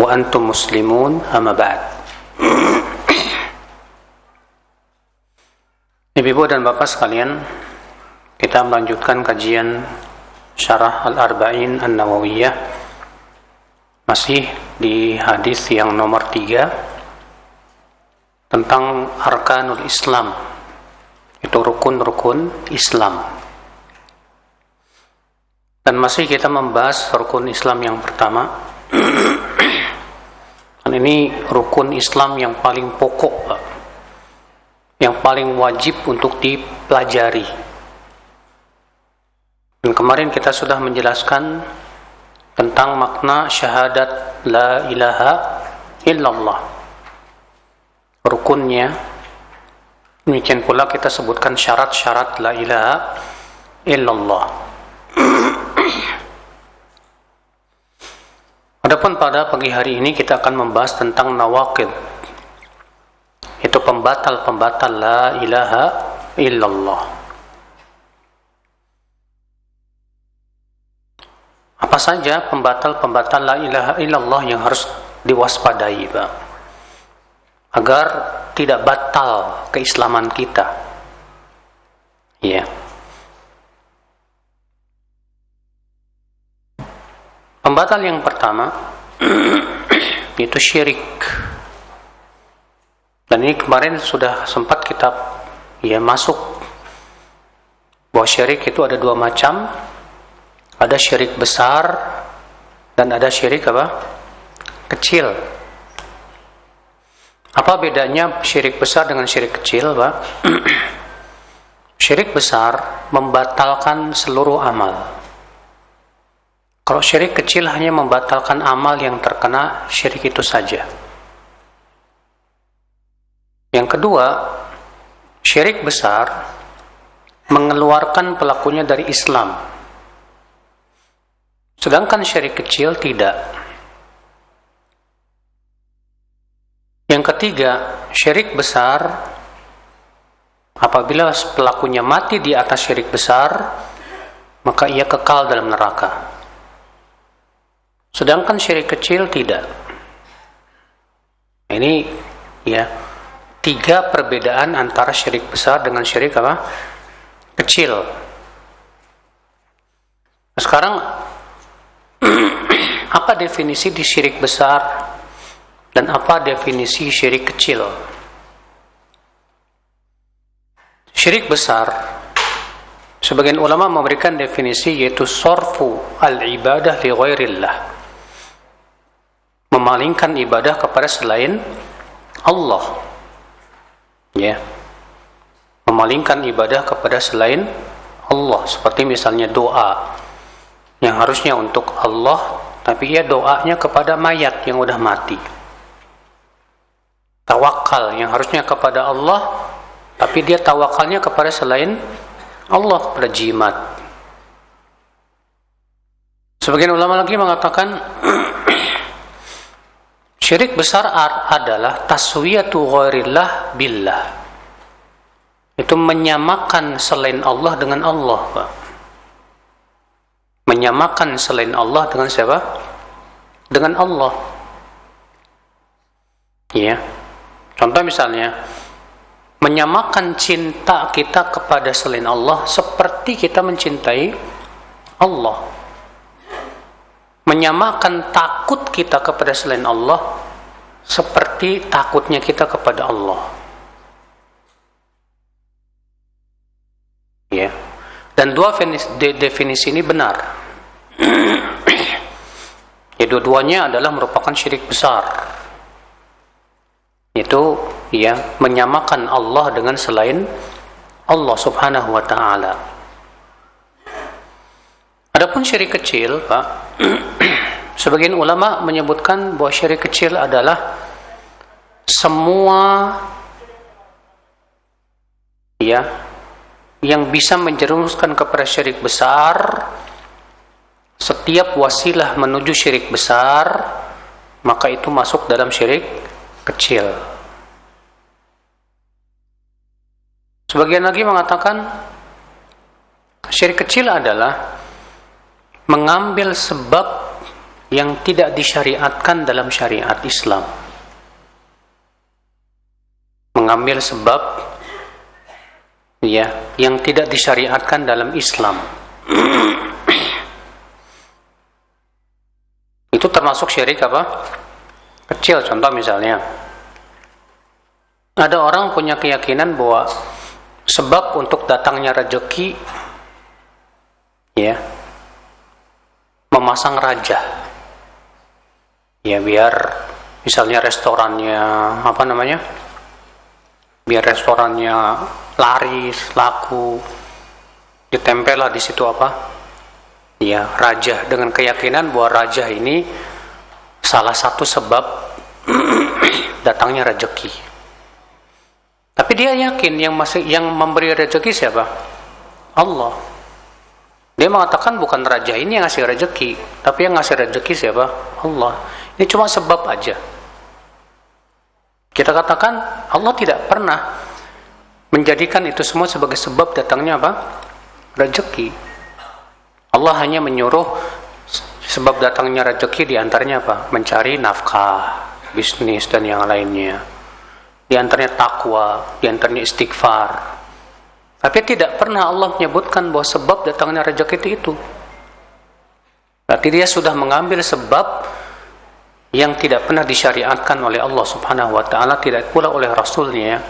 wa antum muslimun, amma ba'd. Ibu dan bapak sekalian, kita melanjutkan kajian Syarah Al-Arba'in An-Nawawiyah, masih di hadis yang nomor 3 tentang Arkanul Islam, itu rukun-rukun Islam. Dan masih kita membahas rukun Islam yang pertama. Dan ini rukun Islam yang paling pokok, yang paling wajib untuk dipelajari. Dan kemarin kita sudah menjelaskan tentang makna syahadat la ilaha illallah, rukunnya. Demikian pula kita sebutkan syarat-syarat la ilaha illallah. Adapun pada pagi hari ini kita akan membahas tentang nawaqid, itu pembatal-pembatal la ilaha illallah. Apa saja pembatal-pembatal la ilaha illallah yang harus diwaspadai, Pak, agar tidak batal keislaman kita? Ya. Pembatal yang pertama itu syirik. Dan ini kemarin sudah sempat kita masuk bahwa syirik itu ada dua macam. Ada syirik besar dan ada syirik kecil. Apa bedanya syirik besar dengan syirik kecil, Pak? Syirik besar membatalkan seluruh amal. Kalau syirik kecil hanya membatalkan amal yang terkena syirik itu saja. Yang kedua, syirik besar mengeluarkan pelakunya dari Islam. Sedangkan syirik kecil tidak. Yang ketiga, syirik besar apabila pelakunya mati di atas syirik besar, maka ia kekal dalam neraka. Sedangkan syirik kecil tidak. Ini 3 perbedaan antara syirik besar dengan syirik kecil. Sekarang apa definisi di syirik besar dan apa definisi syirik kecil? Syirik besar, sebagian ulama memberikan definisi yaitu sorfu al-ibadah li ghairillah, memalingkan ibadah kepada selain Allah. Memalingkan ibadah kepada selain Allah, seperti misalnya doa yang harusnya untuk Allah, tapi doanya kepada mayat yang udah mati. Tawakal yang harusnya kepada Allah, tapi dia tawakalnya kepada selain Allah, kepada jimat. Sebagian ulama lagi mengatakan syirik besar adalah taswiyatu ghairillah billah. Itu menyamakan selain Allah dengan Allah, Pak. Menyamakan selain Allah dengan siapa? Dengan Allah. Contoh misalnya, menyamakan cinta kita kepada selain Allah seperti kita mencintai Allah. Menyamakan takut kita kepada selain Allah seperti takutnya kita kepada Allah. Dan dua definisi ini benar. Dua-duanya adalah merupakan syirik besar. Itu menyamakan Allah dengan selain Allah Subhanahu wa taala. Adapun syirik kecil, Pak, sebagian ulama menyebutkan bahwa syirik kecil adalah semua yang bisa menjerumuskan kepada syirik besar. Setiap wasilah menuju syirik besar, maka itu masuk dalam syirik kecil. Sebagian lagi mengatakan syirik kecil adalah mengambil sebab yang tidak disyariatkan dalam syariat Islam. Mengambil sebab yang tidak disyariatkan dalam Islam. Itu termasuk syirik apa? Kecil. Contoh misalnya, ada orang punya keyakinan bahwa sebab untuk datangnya rezeki memasang raja. Biar misalnya restorannya biar restorannya laris, laku, ditempellah di situ raja, dengan keyakinan bahwa raja ini salah satu sebab datangnya rezeki. Tapi dia yakin yang memberi rezeki siapa? Allah. Dia mengatakan bukan raja ini yang ngasih rezeki, tapi yang ngasih rezeki siapa? Allah. Ini cuma sebab aja. Kita katakan Allah tidak pernah menjadikan itu semua sebagai sebab datangnya rezeki. Allah hanya menyuruh sebab datangnya rezeki, diantaranya mencari nafkah, bisnis dan yang lainnya. Diantaranya takwa, diantaranya istighfar. Tapi tidak pernah Allah menyebutkan bahwa sebab datangnya rezeki itu. Berarti dia sudah mengambil sebab yang tidak pernah disyariatkan oleh Allah Subhanahu wa ta'ala, tidak pula oleh Rasulnya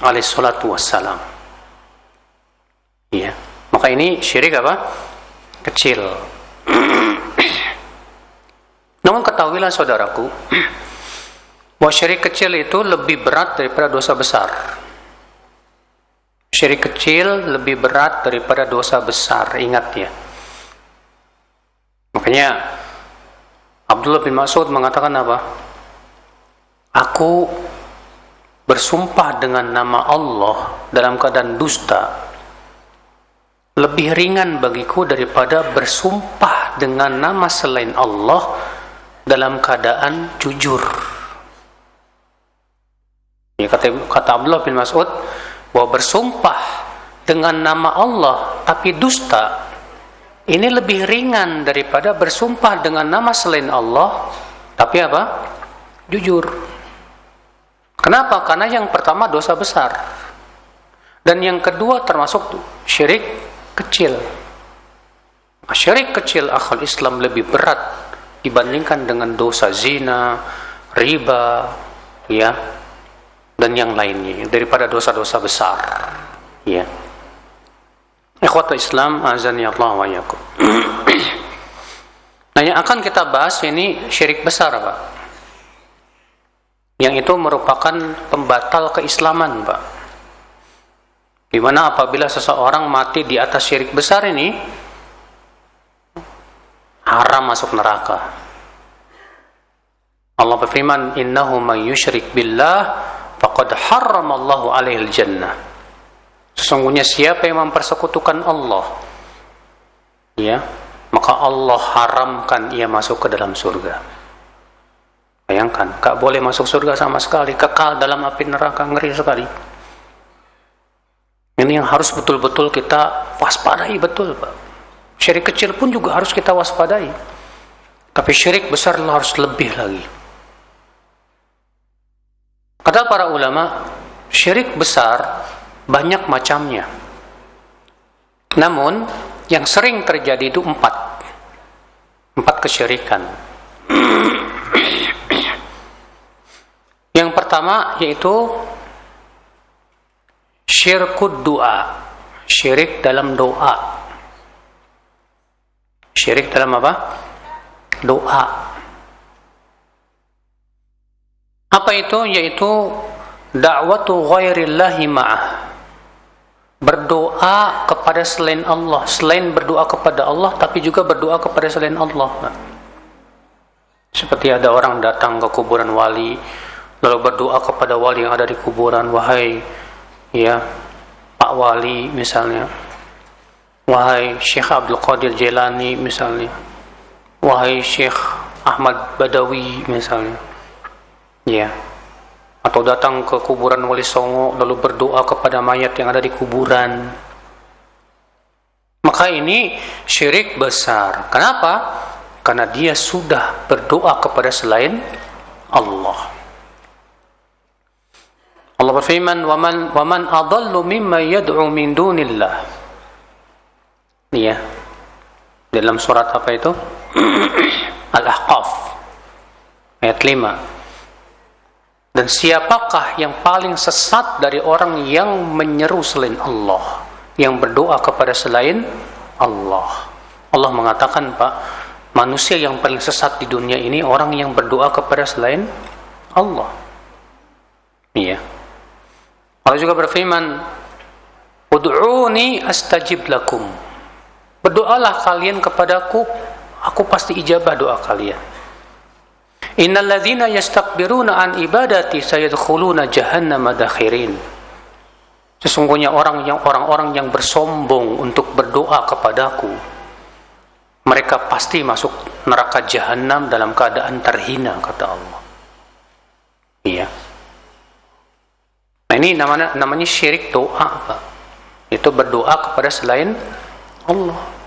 alaihi salatu wassalam. Maka ini syirik kecil. Namun ketahuilah saudaraku, bahwa syirik kecil itu lebih berat daripada dosa besar. Syirik kecil lebih berat daripada dosa besar. Ingat ya. Makanya Abdullah bin Mas'ud mengatakan apa? Aku bersumpah dengan nama Allah dalam keadaan dusta lebih ringan bagiku daripada bersumpah dengan nama selain Allah dalam keadaan jujur. Kata Abdullah bin Mas'ud bahwa bersumpah dengan nama Allah tapi dusta ini lebih ringan daripada bersumpah dengan nama selain Allah tapi jujur. Kenapa? Karena yang pertama dosa besar dan yang kedua termasuk syirik kecil. Syirik kecil akhal Islam lebih berat dibandingkan dengan dosa zina, riba, dan yang lainnya daripada dosa-dosa besar. Ikhwatul Islam, azani Allah wa iyyakum. Nah, yang akan kita bahas ini syirik besar, Pak. Yang itu merupakan pembatal keislaman, Pak. Di mana apabila seseorang mati di atas syirik besar ini, haram masuk neraka. Allah berfirman, "Innahu may yusyrik billah faqad harramallahu alaihil jannah." Sesungguhnya siapa yang mempersekutukan Allah, maka Allah haramkan ia masuk ke dalam surga. Bayangkan, gak boleh masuk surga sama sekali, kekal dalam api neraka, ngeri sekali. Ini yang harus betul-betul kita waspadai betul, Pak. Syirik kecil pun juga harus kita waspadai. Tapi syirik besar harus lebih lagi. Kata para ulama, syirik besar banyak macamnya. Namun yang sering terjadi itu empat kesyirikan. Yang pertama yaitu syirkud doa, syirik dalam doa. Syirik dalam doa. Apa itu? Yaitu da'watu ghairillahi ma'ah, berdoa kepada selain Allah, selain berdoa kepada Allah tapi juga berdoa kepada selain Allah. Seperti ada orang datang ke kuburan wali lalu berdoa kepada wali yang ada di kuburan, wahai Pak Wali misalnya, wahai Syekh Abdul Qadir Jailani misalnya, wahai Syekh Ahmad Badawi misalnya, atau datang ke kuburan Wali Songo lalu berdoa kepada mayat yang ada di kuburan. Maka ini syirik besar. Kenapa? karena dia sudah berdoa kepada selain Allah. Allah berfirman, "Wa man adallu mimma yad'u min dunillah." Ya. Dalam surat apa itu? Al-Ahqaf ayat 5. Dan siapakah yang paling sesat dari orang yang menyeru selain Allah, yang berdoa kepada selain Allah? Allah mengatakan, Pak, manusia yang paling sesat di dunia ini orang yang berdoa kepada selain Allah. Iya. Allah juga berfirman, "Ud'uni astajib lakum." Berdoalah kalian kepadaku, aku pasti ijabah doa kalian. Innal ladzina yastakbiruna an ibadati sayadkhuluna jahannama dakhirin. Sesungguhnya orang-orang yang bersombong untuk berdoa kepadaku, mereka pasti masuk neraka jahanam dalam keadaan terhina, kata Allah. Iya. Nah, ini namanya syirik doa, Pak. Itu berdoa kepada selain Allah.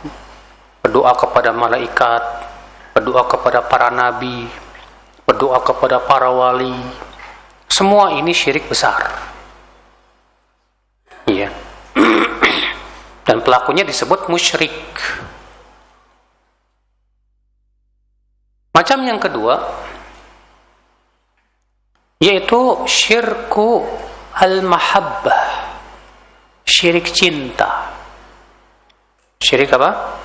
Berdoa kepada malaikat, berdoa kepada para nabi, berdoa kepada para wali. Semua ini syirik besar. Iya. Dan pelakunya disebut musyrik. Macam yang kedua yaitu syirku al-mahabbah. Syirik cinta. Syirik apa?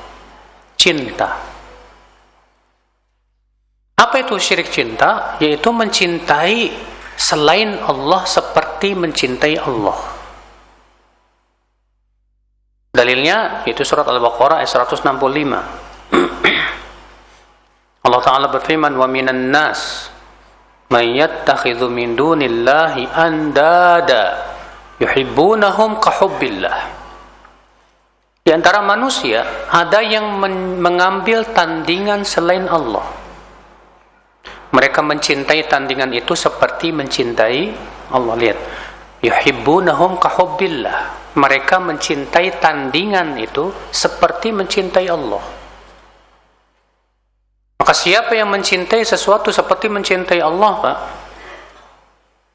Cinta. Apa itu syirik cinta? Yaitu mencintai selain Allah seperti mencintai Allah. Dalilnya yaitu surat Al-Baqarah ayat 165. Allah Ta'ala berfirman, "Wa minan nas man yattakhidhu min dunillahi andada yuhibbunahum kahubbillah." Di antara manusia ada yang mengambil tandingan selain Allah. Mereka mencintai tandingan itu seperti mencintai Allah. Lihat, yuhibbunahum kahubbillah. Mereka mencintai tandingan itu seperti mencintai Allah. Maka siapa yang mencintai sesuatu seperti mencintai Allah, Pak,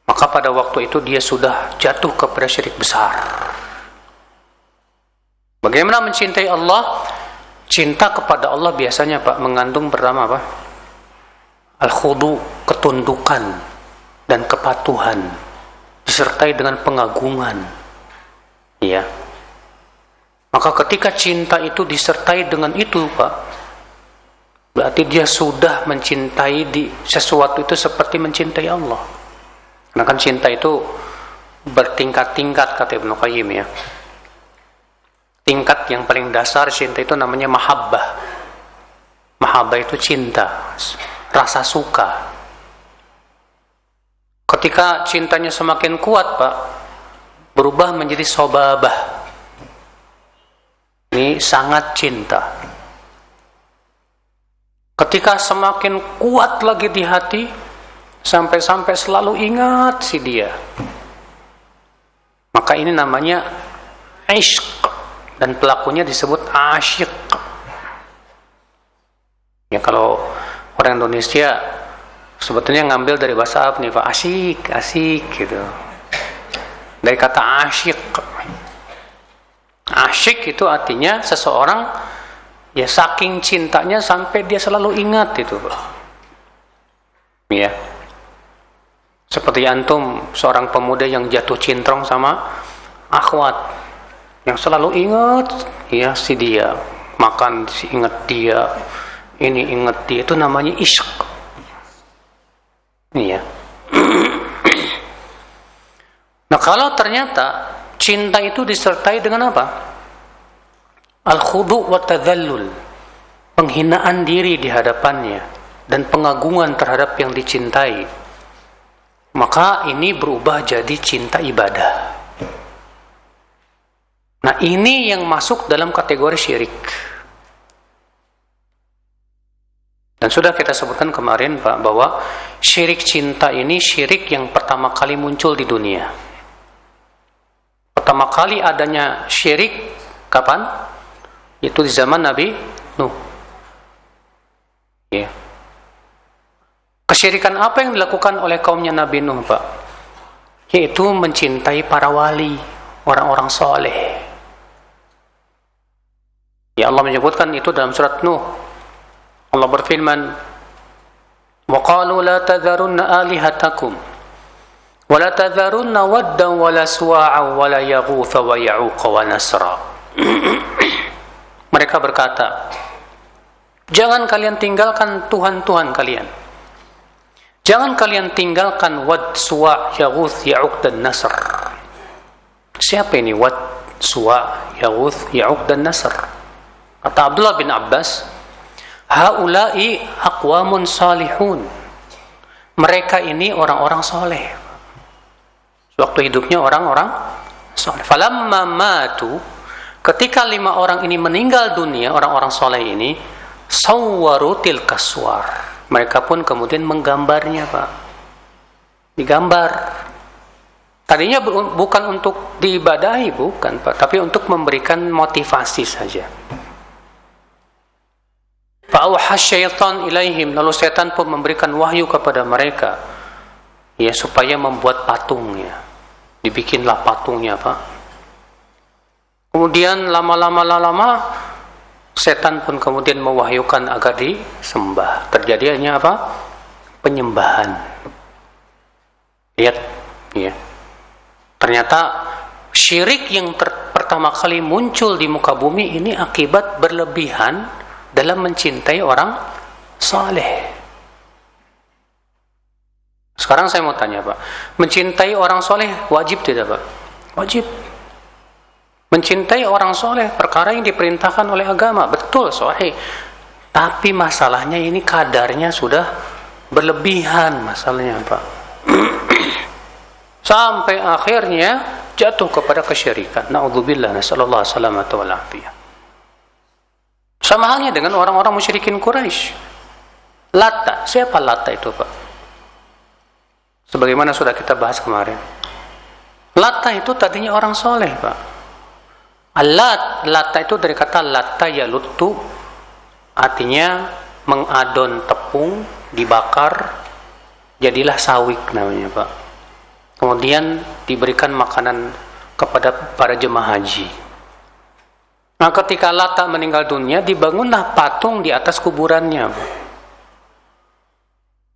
maka pada waktu itu dia sudah jatuh kepada syirik besar. Bagaimana mencintai Allah? Cinta kepada Allah biasanya, Pak, mengandung pertama apa? Al-khudu, ketundukan dan kepatuhan, disertai dengan pengagungan. Ya. Maka ketika cinta itu disertai dengan itu, Pak, berarti dia sudah mencintai sesuatu itu seperti mencintai Allah. Karena kan cinta itu bertingkat-tingkat, kata Ibnu Qayyim, ya. Tingkat yang paling dasar cinta itu namanya mahabbah. Mahabbah itu cinta, rasa suka. Ketika cintanya semakin kuat, Pak, berubah menjadi sobabah. Ini sangat cinta. Ketika semakin kuat lagi di hati, sampai-sampai selalu ingat si dia, maka ini namanya ishq, dan pelakunya disebut asyik. Ya, kalau orang Indonesia sebetulnya ngambil dari bahasa apa nih, Pak? Asik gitu. Dari kata asyik. Asyik itu artinya seseorang ya saking cintanya sampai dia selalu ingat itu, Pak. Ya. Seperti antum, seorang pemuda yang jatuh cintrong sama akhwat, yang selalu ingat ya si dia, makan ingat dia, ini ingat dia, itu namanya ishq. Iya. Nah, kalau ternyata cinta itu disertai dengan apa? Al-khudu' wa tadhallul, penghinaan diri di hadapannya dan pengagungan terhadap yang dicintai, maka ini berubah jadi cinta ibadah. Nah, ini yang masuk dalam kategori syirik. Dan sudah kita sebutkan kemarin, Pak, bahwa syirik cinta ini syirik yang pertama kali muncul di dunia. Pertama kali adanya syirik kapan? Itu di zaman Nabi Nuh. Ya. Kesyirikan apa yang dilakukan oleh kaumnya Nabi Nuh, Pak? Yaitu mencintai para wali, orang-orang soleh. Ya, Allah menyebutkan itu dalam surat Nuh. Allah berfirman, "Wa qalu la tadharunna alihatakum wa la tadharunna waddan wa la suwa'a wa la yaghutha wa ya'uqa wa nasra." Mereka berkata, jangan kalian tinggalkan Tuhan-Tuhan kalian. Jangan kalian tinggalkan Wad, Suwa, Yaghuth, Ya'uq dan Nasr. Siapa ini Wad, Suwa, Yaghuth, Ya'uq dan Nasr? Kata Abdullah bin Abbas, haula'i aqwamun salihun. Mereka ini orang-orang soleh. Waktu hidupnya orang-orang soleh. Falamma matu, ketika 5 orang ini meninggal dunia, orang-orang soleh ini, sawwaru tilka suwar. Mereka pun kemudian menggambarnya, Pak. Digambar. Tadinya bukan untuk diibadahi, bukan, Pak, tapi untuk memberikan motivasi saja. Fa'auha syaitan ilaihim, lalu setan pun memberikan wahyu kepada mereka, ya, supaya membuat patungnya. Dibikinlah patungnya, Pak. Kemudian lama-lama setan pun kemudian mewahyukan agar disembah. Terjadinya apa? Penyembahan. Lihat, ya. Ternyata syirik yang pertama kali muncul di muka bumi ini akibat berlebihan dalam mencintai orang saleh. Sekarang saya mau tanya, Pak, mencintai orang saleh wajib tidak, Pak? Wajib. Mencintai orang soleh, perkara yang diperintahkan oleh agama, betul, sahih. Tapi masalahnya ini kadarnya sudah berlebihan, masalahnya, Pak. Sampai akhirnya jatuh kepada kesyirikan. Na'udzubillah, nasallallahu salamata wal afiyah. Sama halnya dengan orang-orang musyrikin Quraisy. Lata, siapa Lata itu, Pak? Sebagaimana sudah kita bahas kemarin. Lata itu tadinya orang soleh, Pak. Lata itu dari kata lata yalutu, artinya mengadon tepung, dibakar, jadilah sawik namanya, Pak. Kemudian diberikan makanan kepada para jemaah haji. Nah, ketika Lata meninggal dunia, dibangunlah patung di atas kuburannya, Pak.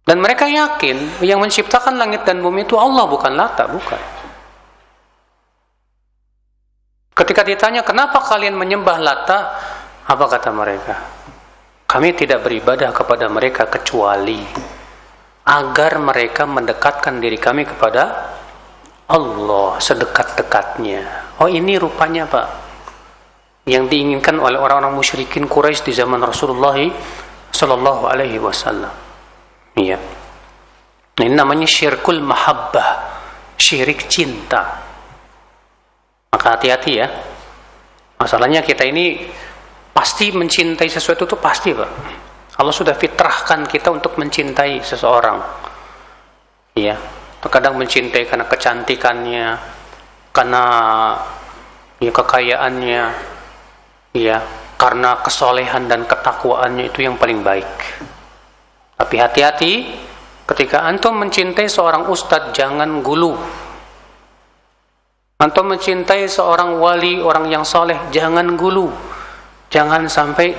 Dan mereka yakin yang menciptakan langit dan bumi itu Allah, bukan Lata, bukan. Ketika ditanya, kenapa kalian menyembah Lata? Apa kata mereka? Kami tidak beribadah kepada mereka kecuali agar mereka mendekatkan diri kami kepada Allah sedekat-dekatnya. Oh, ini rupanya, Pak, yang diinginkan oleh orang-orang musyrikin Quraisy di zaman Rasulullah sallallahu alaihi wasallam. Iya. Ini namanya syirkul mahabbah, syirik cinta. Maka hati-hati ya. Masalahnya kita ini pasti mencintai sesuatu itu pasti, Pak. Allah sudah fitrahkan kita untuk mencintai seseorang. Ya, terkadang mencintai karena kecantikannya, karena ya kekayaannya, ya, karena kesolehan dan ketakwaannya, itu yang paling baik. Tapi hati-hati ketika antum mencintai seorang ustadz, jangan gulu. Antum mencintai seorang wali, orang yang soleh, jangan gulu. Jangan sampai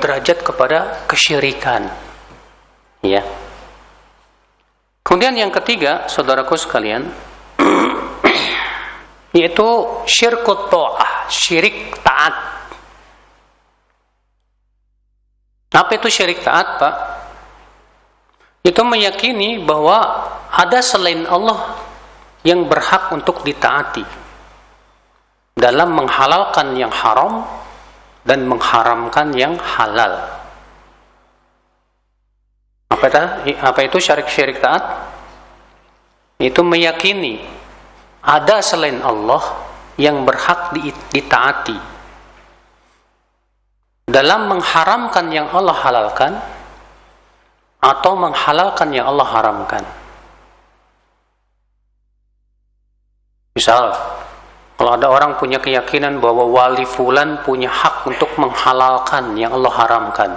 derajat kepada kesyirikan. Ya. Kemudian yang ketiga, saudaraku sekalian, yaitu syirkut ta'ah, syirik taat. Apa itu syirik taat, Pak? Itu meyakini bahwa ada selain Allah yang berhak untuk ditaati dalam menghalalkan yang haram dan mengharamkan yang halal. Apa itu syirik taat? Itu meyakini ada selain Allah yang berhak ditaati dalam mengharamkan yang Allah halalkan atau menghalalkan yang Allah haramkan. Misal, kalau ada orang punya keyakinan bahwa wali fulan punya hak untuk menghalalkan yang Allah haramkan,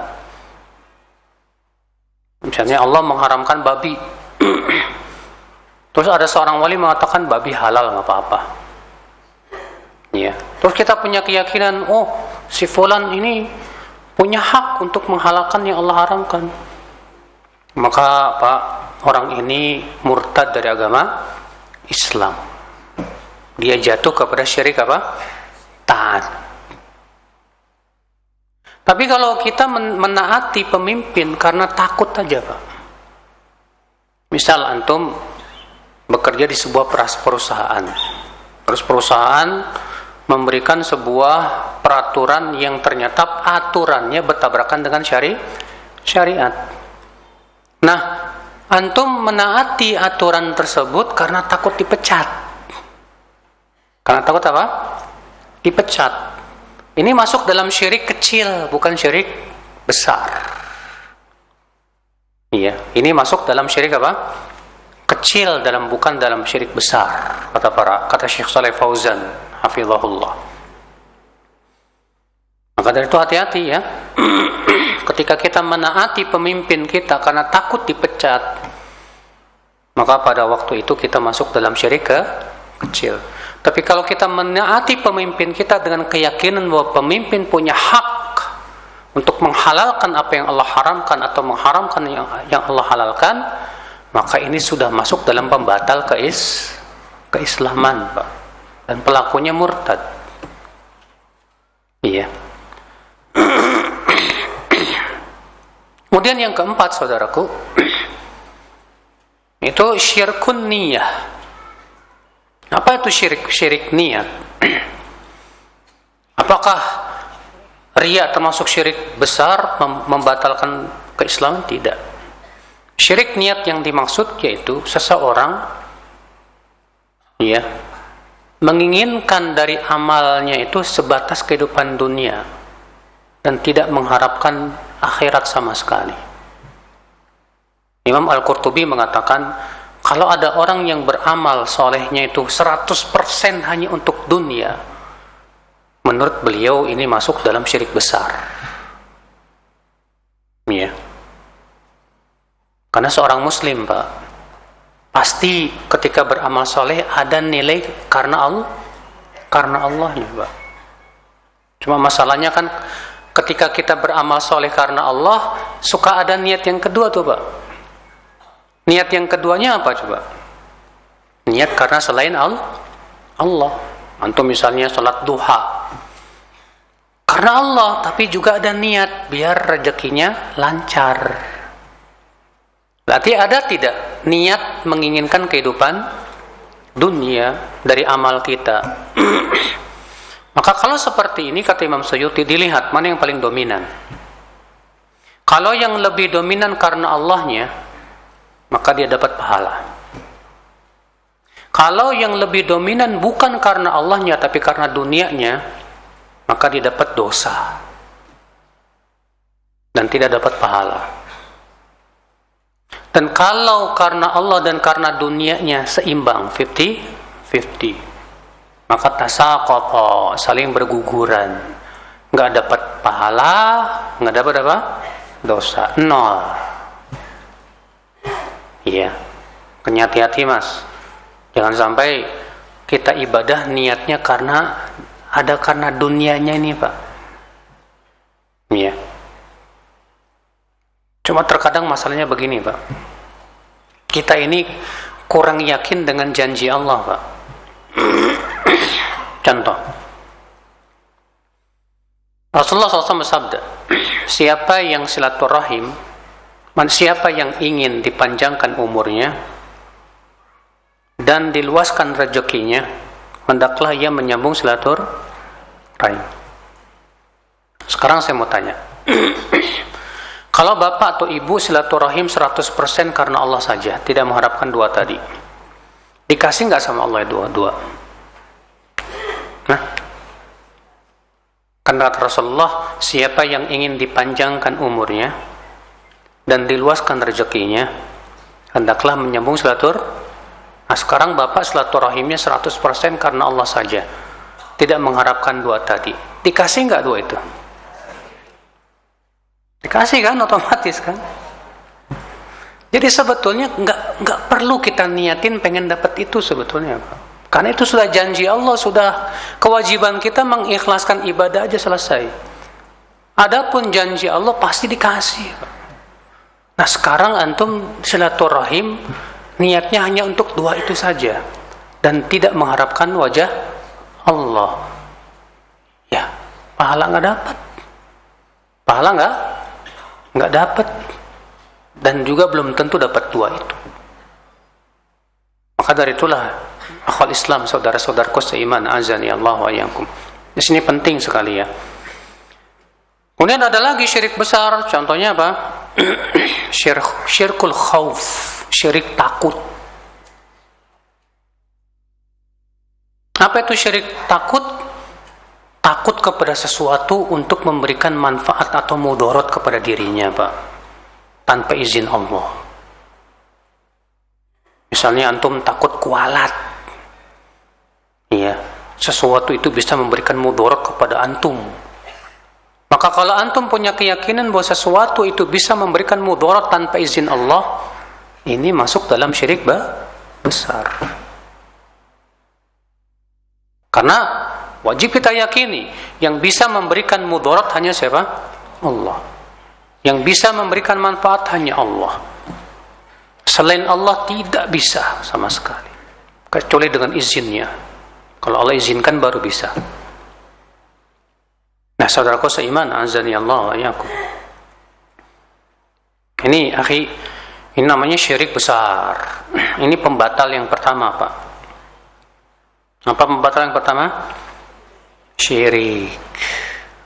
Misalnya Allah mengharamkan babi. Terus ada seorang wali mengatakan babi halal, nggak apa-apa. Ya. Terus kita punya keyakinan, oh si fulan ini punya hak untuk menghalalkan yang Allah haramkan. Maka Pak, orang ini murtad dari agama Islam. Dia jatuh kepada syirik apa? Taat. Tapi kalau kita menaati pemimpin karena takut aja Pak. Misal antum bekerja di sebuah perusahaan. Terus perusahaan memberikan sebuah peraturan yang ternyata aturannya bertabrakan dengan syariat. Nah, antum menaati aturan tersebut karena takut dipecat. Karena takut apa? Dipecat. Ini masuk dalam syirik kecil, bukan syirik besar. Iya, ini masuk dalam syirik apa? Kecil, bukan dalam syirik besar. Kata Syekh Shalih Fauzan, hafizahullah. Maka dari itu hati-hati ya. Ketika kita menaati pemimpin kita karena takut dipecat, maka pada waktu itu kita masuk dalam syirik kecil. Tapi kalau kita menaati pemimpin kita dengan keyakinan bahwa pemimpin punya hak untuk menghalalkan apa yang Allah haramkan atau mengharamkan yang Allah halalkan, maka ini sudah masuk dalam pembatal keislaman, Pak. Dan pelakunya murtad. Iya. Kemudian yang keempat, saudaraku, itu syirkun niyah. Apa itu syirik niat? Apakah riya termasuk syirik besar membatalkan keislaman? Tidak. Syirik niat yang dimaksud yaitu seseorang ya menginginkan dari amalnya itu sebatas kehidupan dunia dan tidak mengharapkan akhirat sama sekali. Imam Al-Qurtubi mengatakan, kalau ada orang yang beramal solehnya itu 100% hanya untuk dunia, menurut beliau ini masuk dalam syirik besar. Ya. Karena seorang muslim, Pak, pasti ketika beramal soleh ada nilai karena Allahnya, Pak. Cuma masalahnya kan ketika kita beramal soleh karena Allah, suka ada niat yang kedua tuh, Pak. Niat yang keduanya apa coba? Niat karena selain Allah. Antum misalnya salat duha karena Allah, tapi juga ada niat biar rezekinya lancar. Berarti ada tidak niat menginginkan kehidupan dunia dari amal kita? Maka kalau seperti ini, kata Imam Suyuti, dilihat mana yang paling dominan. Kalau yang lebih dominan karena Allahnya, maka dia dapat pahala. Kalau yang lebih dominan bukan karena Allahnya tapi karena dunianya, maka dia dapat dosa dan tidak dapat pahala. Dan kalau karena Allah dan karena dunianya seimbang 50-50, maka tasaqata, saling berguguran, nggak dapat pahala, nggak dapat apa? Dosa, nol. Iya, hati-hati mas, jangan sampai kita ibadah niatnya karena dunianya ini, Pak. Iya. Cuma terkadang masalahnya begini, Pak. Kita ini kurang yakin dengan janji Allah, Pak. Contoh, Rasulullah SAW bersabda, siapa yang silaturahim, siapa yang ingin dipanjangkan umurnya dan diluaskan rezekinya, hendaklah ia menyambung silaturahim. Sekarang saya mau tanya, kalau bapak atau ibu silaturahim 100% karena Allah saja, tidak mengharapkan dua tadi, dikasih nggak sama Allah dua-dua? Nah, kan kata Rasulullah, siapa yang ingin dipanjangkan umurnya dan diluaskan rezekinya, hendaklah menyambung silaturahim. Nah, sekarang bapak silaturahimnya 100% karena Allah saja, tidak mengharapkan dua tadi, dikasih nggak dua itu? Dikasih kan, otomatis kan? Jadi sebetulnya nggak perlu kita niatin pengen dapat itu sebetulnya, Pak. Karena itu sudah janji Allah, sudah kewajiban kita mengikhlaskan ibadah aja selesai. Adapun janji Allah pasti dikasih, Pak. Nah sekarang antum silaturahim niatnya hanya untuk dua itu saja dan tidak mengharapkan wajah Allah. Ya, pahala nggak dapat. Pahala nggak dapat. Dan juga belum tentu dapat dua itu. Maka dari itulah akhwal Islam, saudara-saudaraku seiman, azani Allah wa iyyakum. Di sini penting sekali ya. Kemudian ada lagi syirik besar, contohnya apa? Syirkul khauf, syirik takut. Apa itu syirik takut? Takut kepada sesuatu untuk memberikan manfaat atau mudarat kepada dirinya, Pak, tanpa izin Allah. Misalnya antum takut kualat, iya, sesuatu itu bisa memberikan mudarat kepada antum. Maka kalau antum punya keyakinan bahwa sesuatu itu bisa memberikan mudarat tanpa izin Allah, ini masuk dalam syirik besar. Karena wajib kita yakini yang bisa memberikan mudarat hanya siapa? Allah. Yang bisa memberikan manfaat hanya Allah. Selain Allah tidak bisa sama sekali, kecuali dengan izinnya. Kalau Allah izinkan baru bisa. Nah, saudaraku seiman, azani Allah wa iyyakum. Ini akhi, ini namanya syirik besar. Ini pembatal yang pertama, Pak. Apa pembatal yang pertama? Syirik.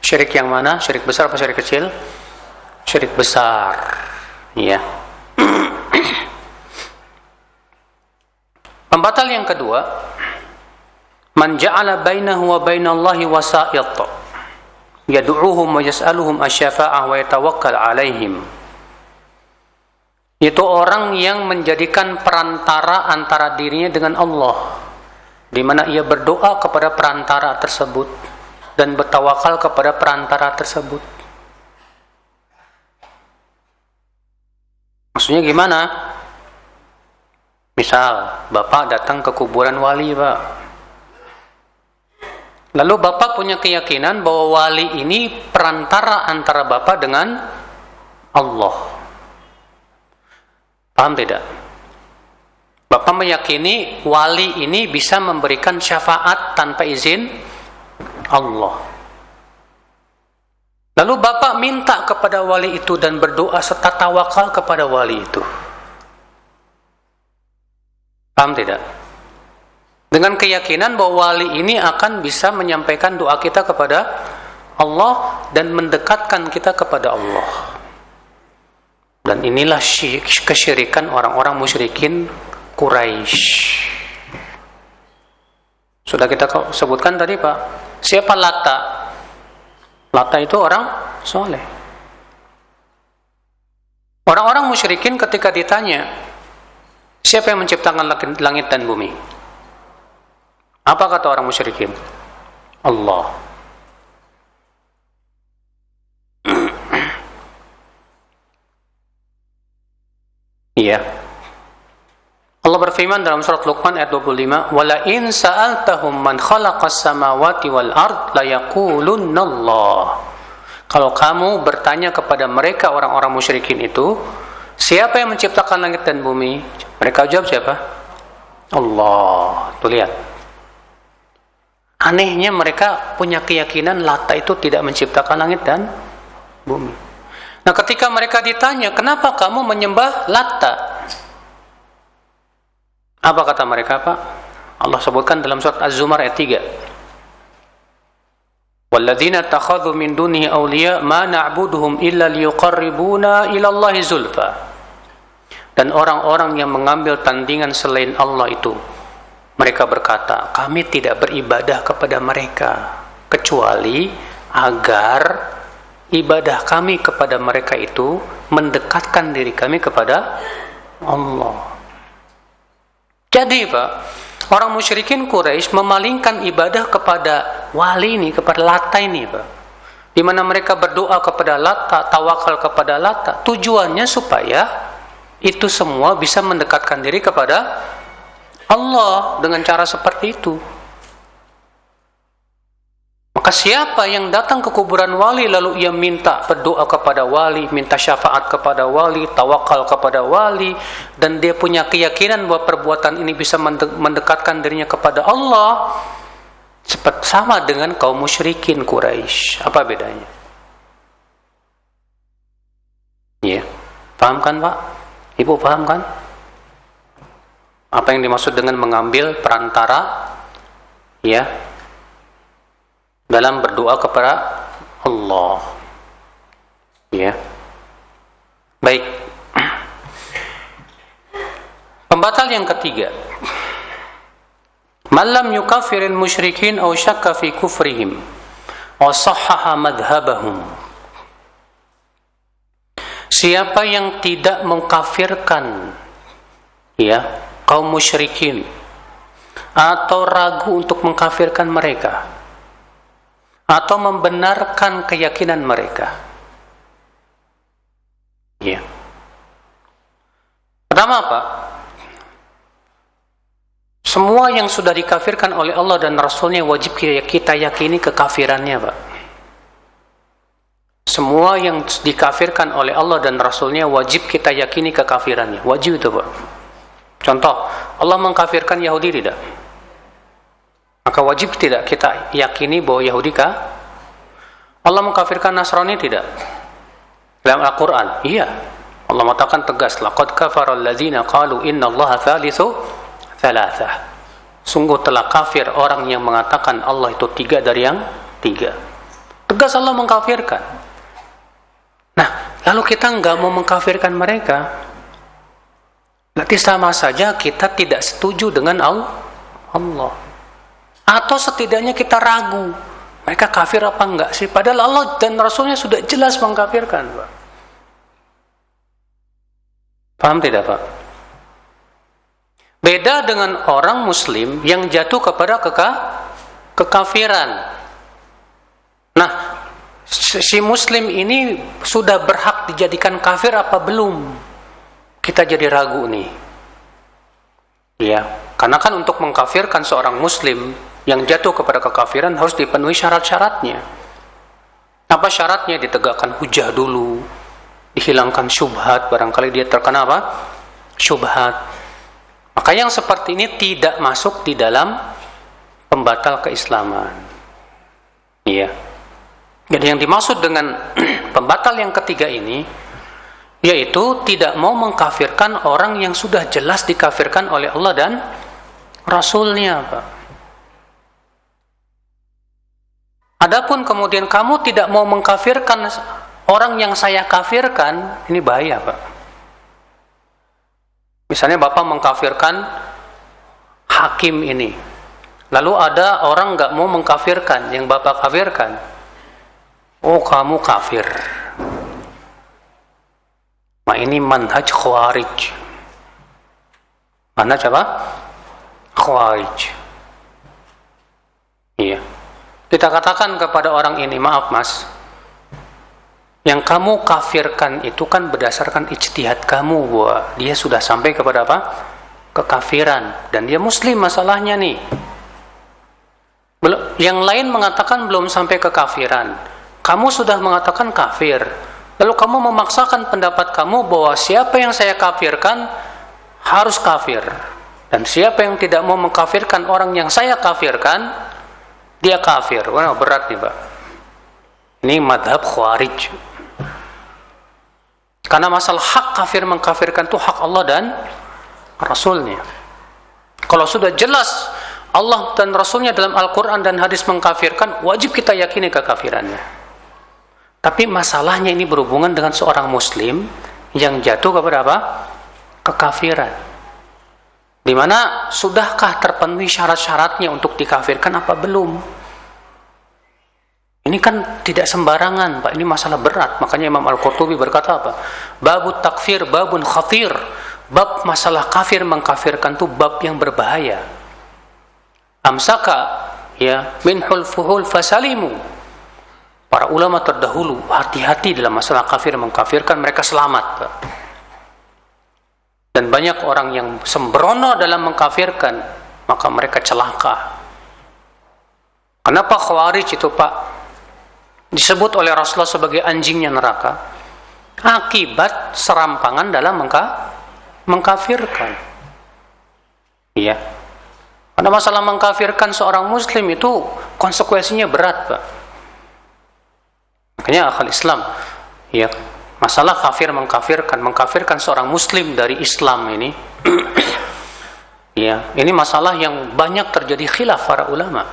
Syirik yang mana? Syirik besar atau syirik kecil? Syirik besar. Ya. Pembatal yang kedua, man ja'ala bainahu wa bainallahi wasa'it yad'uuhum wa yas'aluhum asy-syafa'ah wa yatawakkal 'alaihim. Itu orang yang menjadikan perantara antara dirinya dengan Allah, di mana ia berdoa kepada perantara tersebut dan bertawakal kepada perantara tersebut. Maksudnya gimana? Misal, Bapak datang ke kuburan wali, Pak. Lalu Bapak punya keyakinan bahwa wali ini perantara antara Bapak dengan Allah. Paham tidak? Bapak meyakini wali ini bisa memberikan syafaat tanpa izin Allah. Lalu Bapak minta kepada wali itu dan berdoa serta tawakal kepada wali itu. Paham tidak? Dengan keyakinan bahwa wali ini akan bisa menyampaikan doa kita kepada Allah dan mendekatkan kita kepada Allah. Dan inilah kesyirikan orang-orang musyrikin Quraisy. Sudah kita sebutkan tadi, Pak. Siapa Lata? Lata itu orang soleh. Orang-orang musyrikin ketika ditanya, siapa yang menciptakan langit dan bumi? Apa kata orang musyrikin? Allah. Iya. Allah berfirman dalam surat Luqman ayat 25, "Wala in sa'altahum man khalaqas samawati wal ard la yaqulunallah." Kalau kamu bertanya kepada mereka orang-orang musyrikin itu, siapa yang menciptakan langit dan bumi? Mereka jawab siapa? Allah. Tuh lihat. Anehnya mereka punya keyakinan Lata itu tidak menciptakan langit dan bumi. Nah, ketika mereka ditanya, kenapa kamu menyembah Lata? Apa kata mereka, Pak? Allah sebutkan dalam surat Az-Zumar ayat 3. Walladzina takhadhu min dunihi awliya ma na'buduhum illa liyuqarribuna ila Allahi zulfa. Dan orang-orang yang mengambil tandingan selain Allah itu, mereka berkata, kami tidak beribadah kepada mereka kecuali agar ibadah kami kepada mereka itu mendekatkan diri kami kepada Allah. Jadi, Pak, orang musyrikin Quraisy memalingkan ibadah kepada wali ini, kepada Lata ini, Pak. Di mana mereka berdoa kepada Lata, tawakal kepada Lata, tujuannya supaya itu semua bisa mendekatkan diri kepada Allah dengan cara seperti itu. Maka siapa yang datang ke kuburan wali lalu ia minta berdoa kepada wali, minta syafaat kepada wali, tawakal kepada wali, dan dia punya keyakinan bahwa perbuatan ini bisa mendekatkan dirinya kepada Allah, sama dengan kaum musyrikin Quraisy. Apa bedanya? Ya, paham kan Pak? Ibu paham kan? Apa yang dimaksud dengan mengambil perantara, ya, dalam berdoa kepada Allah. Ya. Baik. Pembatal yang ketiga. Man lam yukaffiril musyrikin aw syakka fi kufrihim wa sahhaha madhhabahum. Siapa yang tidak mengkafirkan, ya, kaum musyrikin atau ragu untuk mengkafirkan mereka atau membenarkan keyakinan mereka. Ya. Pertama apa? Semua yang sudah dikafirkan oleh Allah dan Rasulnya wajib kita yakini kekafirannya, Pak. Semua yang dikafirkan oleh Allah dan Rasulnya wajib kita yakini kekafirannya. Wajib itu, Pak. Contoh, Allah mengkafirkan Yahudi tidak? Maka wajib tidak kita yakini bahwa Yahudi kah? Allah mengkafirkan Nasrani tidak? Dalam Al-Quran, iya. Allah mengatakan tegas, laqad kafara alladzina qalu innallaha thalithu thalathah. Sungguh telah kafir orang yang mengatakan Allah itu tiga dari yang tiga. Tegas Allah mengkafirkan. Nah, lalu kita nggak mau mengkafirkan mereka, berarti sama saja kita tidak setuju dengan Allah. Atau setidaknya kita ragu, mereka kafir apa enggak sih? Padahal Allah dan Rasulnya sudah jelas mengkafirkan, Pak. Paham tidak, Pak? Beda dengan orang Muslim yang jatuh kepada kekafiran. Nah, si Muslim ini sudah berhak dijadikan kafir apa belum? Kita jadi ragu nih. Ya, karena kan untuk mengkafirkan seorang Muslim yang jatuh kepada kekafiran harus dipenuhi syarat-syaratnya. Apa syaratnya? Ditegakkan hujah dulu, dihilangkan syubhat, barangkali dia terkena apa? Syubhat. Maka yang seperti ini tidak masuk di dalam pembatal keislaman. Iya. Jadi yang dimaksud dengan pembatal yang ketiga ini, yaitu tidak mau mengkafirkan orang yang sudah jelas dikafirkan oleh Allah dan Rasulnya, Pak. Adapun kemudian kamu tidak mau mengkafirkan orang yang saya kafirkan, ini bahaya, Pak. Misalnya Bapak mengkafirkan hakim ini, lalu ada orang nggak mau mengkafirkan yang Bapak kafirkan. Oh, kamu kafir. Nah, ini manhaj khawarij. Manhaj apa? Khawarij. Iya. Kita katakan kepada orang ini, maaf mas, yang kamu kafirkan itu kan berdasarkan ijtihad kamu, bahwa dia sudah sampai kepada apa? Kekafiran. Dan dia muslim masalahnya nih. Yang lain mengatakan belum sampai kekafiran. Kamu sudah mengatakan kafir. Lalu kamu memaksakan pendapat kamu bahwa siapa yang saya kafirkan harus kafir. Dan siapa yang tidak mau mengkafirkan orang yang saya kafirkan, dia kafir. Wah, berat nih, Pak. Ini madhab khawarij. Karena masalah hak kafir mengkafirkan itu hak Allah dan Rasulnya. Kalau sudah jelas Allah dan Rasulnya dalam Al-Quran dan hadis mengkafirkan, wajib kita yakini kekafirannya. Tapi masalahnya ini berhubungan dengan seorang Muslim yang jatuh kepada apa? Kekafiran. Dimana sudahkah terpenuhi syarat-syaratnya untuk dikafirkan apa belum? Ini kan tidak sembarangan, Pak. Ini masalah berat. Makanya Imam Al-Qurtubi berkata apa? Babut takfir, babun khatir. Bab masalah kafir mengkafirkan itu bab yang berbahaya. Amsaka, ya, minhul fuhul fasalimu. Para ulama terdahulu hati-hati dalam masalah kafir mengkafirkan, mereka selamat, Pak. Dan banyak orang yang sembrono dalam mengkafirkan, maka mereka celaka. Kenapa Khawarij itu Pak disebut oleh Rasulullah sebagai anjingnya neraka? Akibat serampangan dalam mengkafirkan. Iya. Karena masalah mengkafirkan seorang muslim itu konsekuensinya berat Pak. Makanya akal Islam, ya, masalah mengkafirkan seorang muslim dari Islam ini ya, ini masalah yang banyak terjadi khilaf para ulama.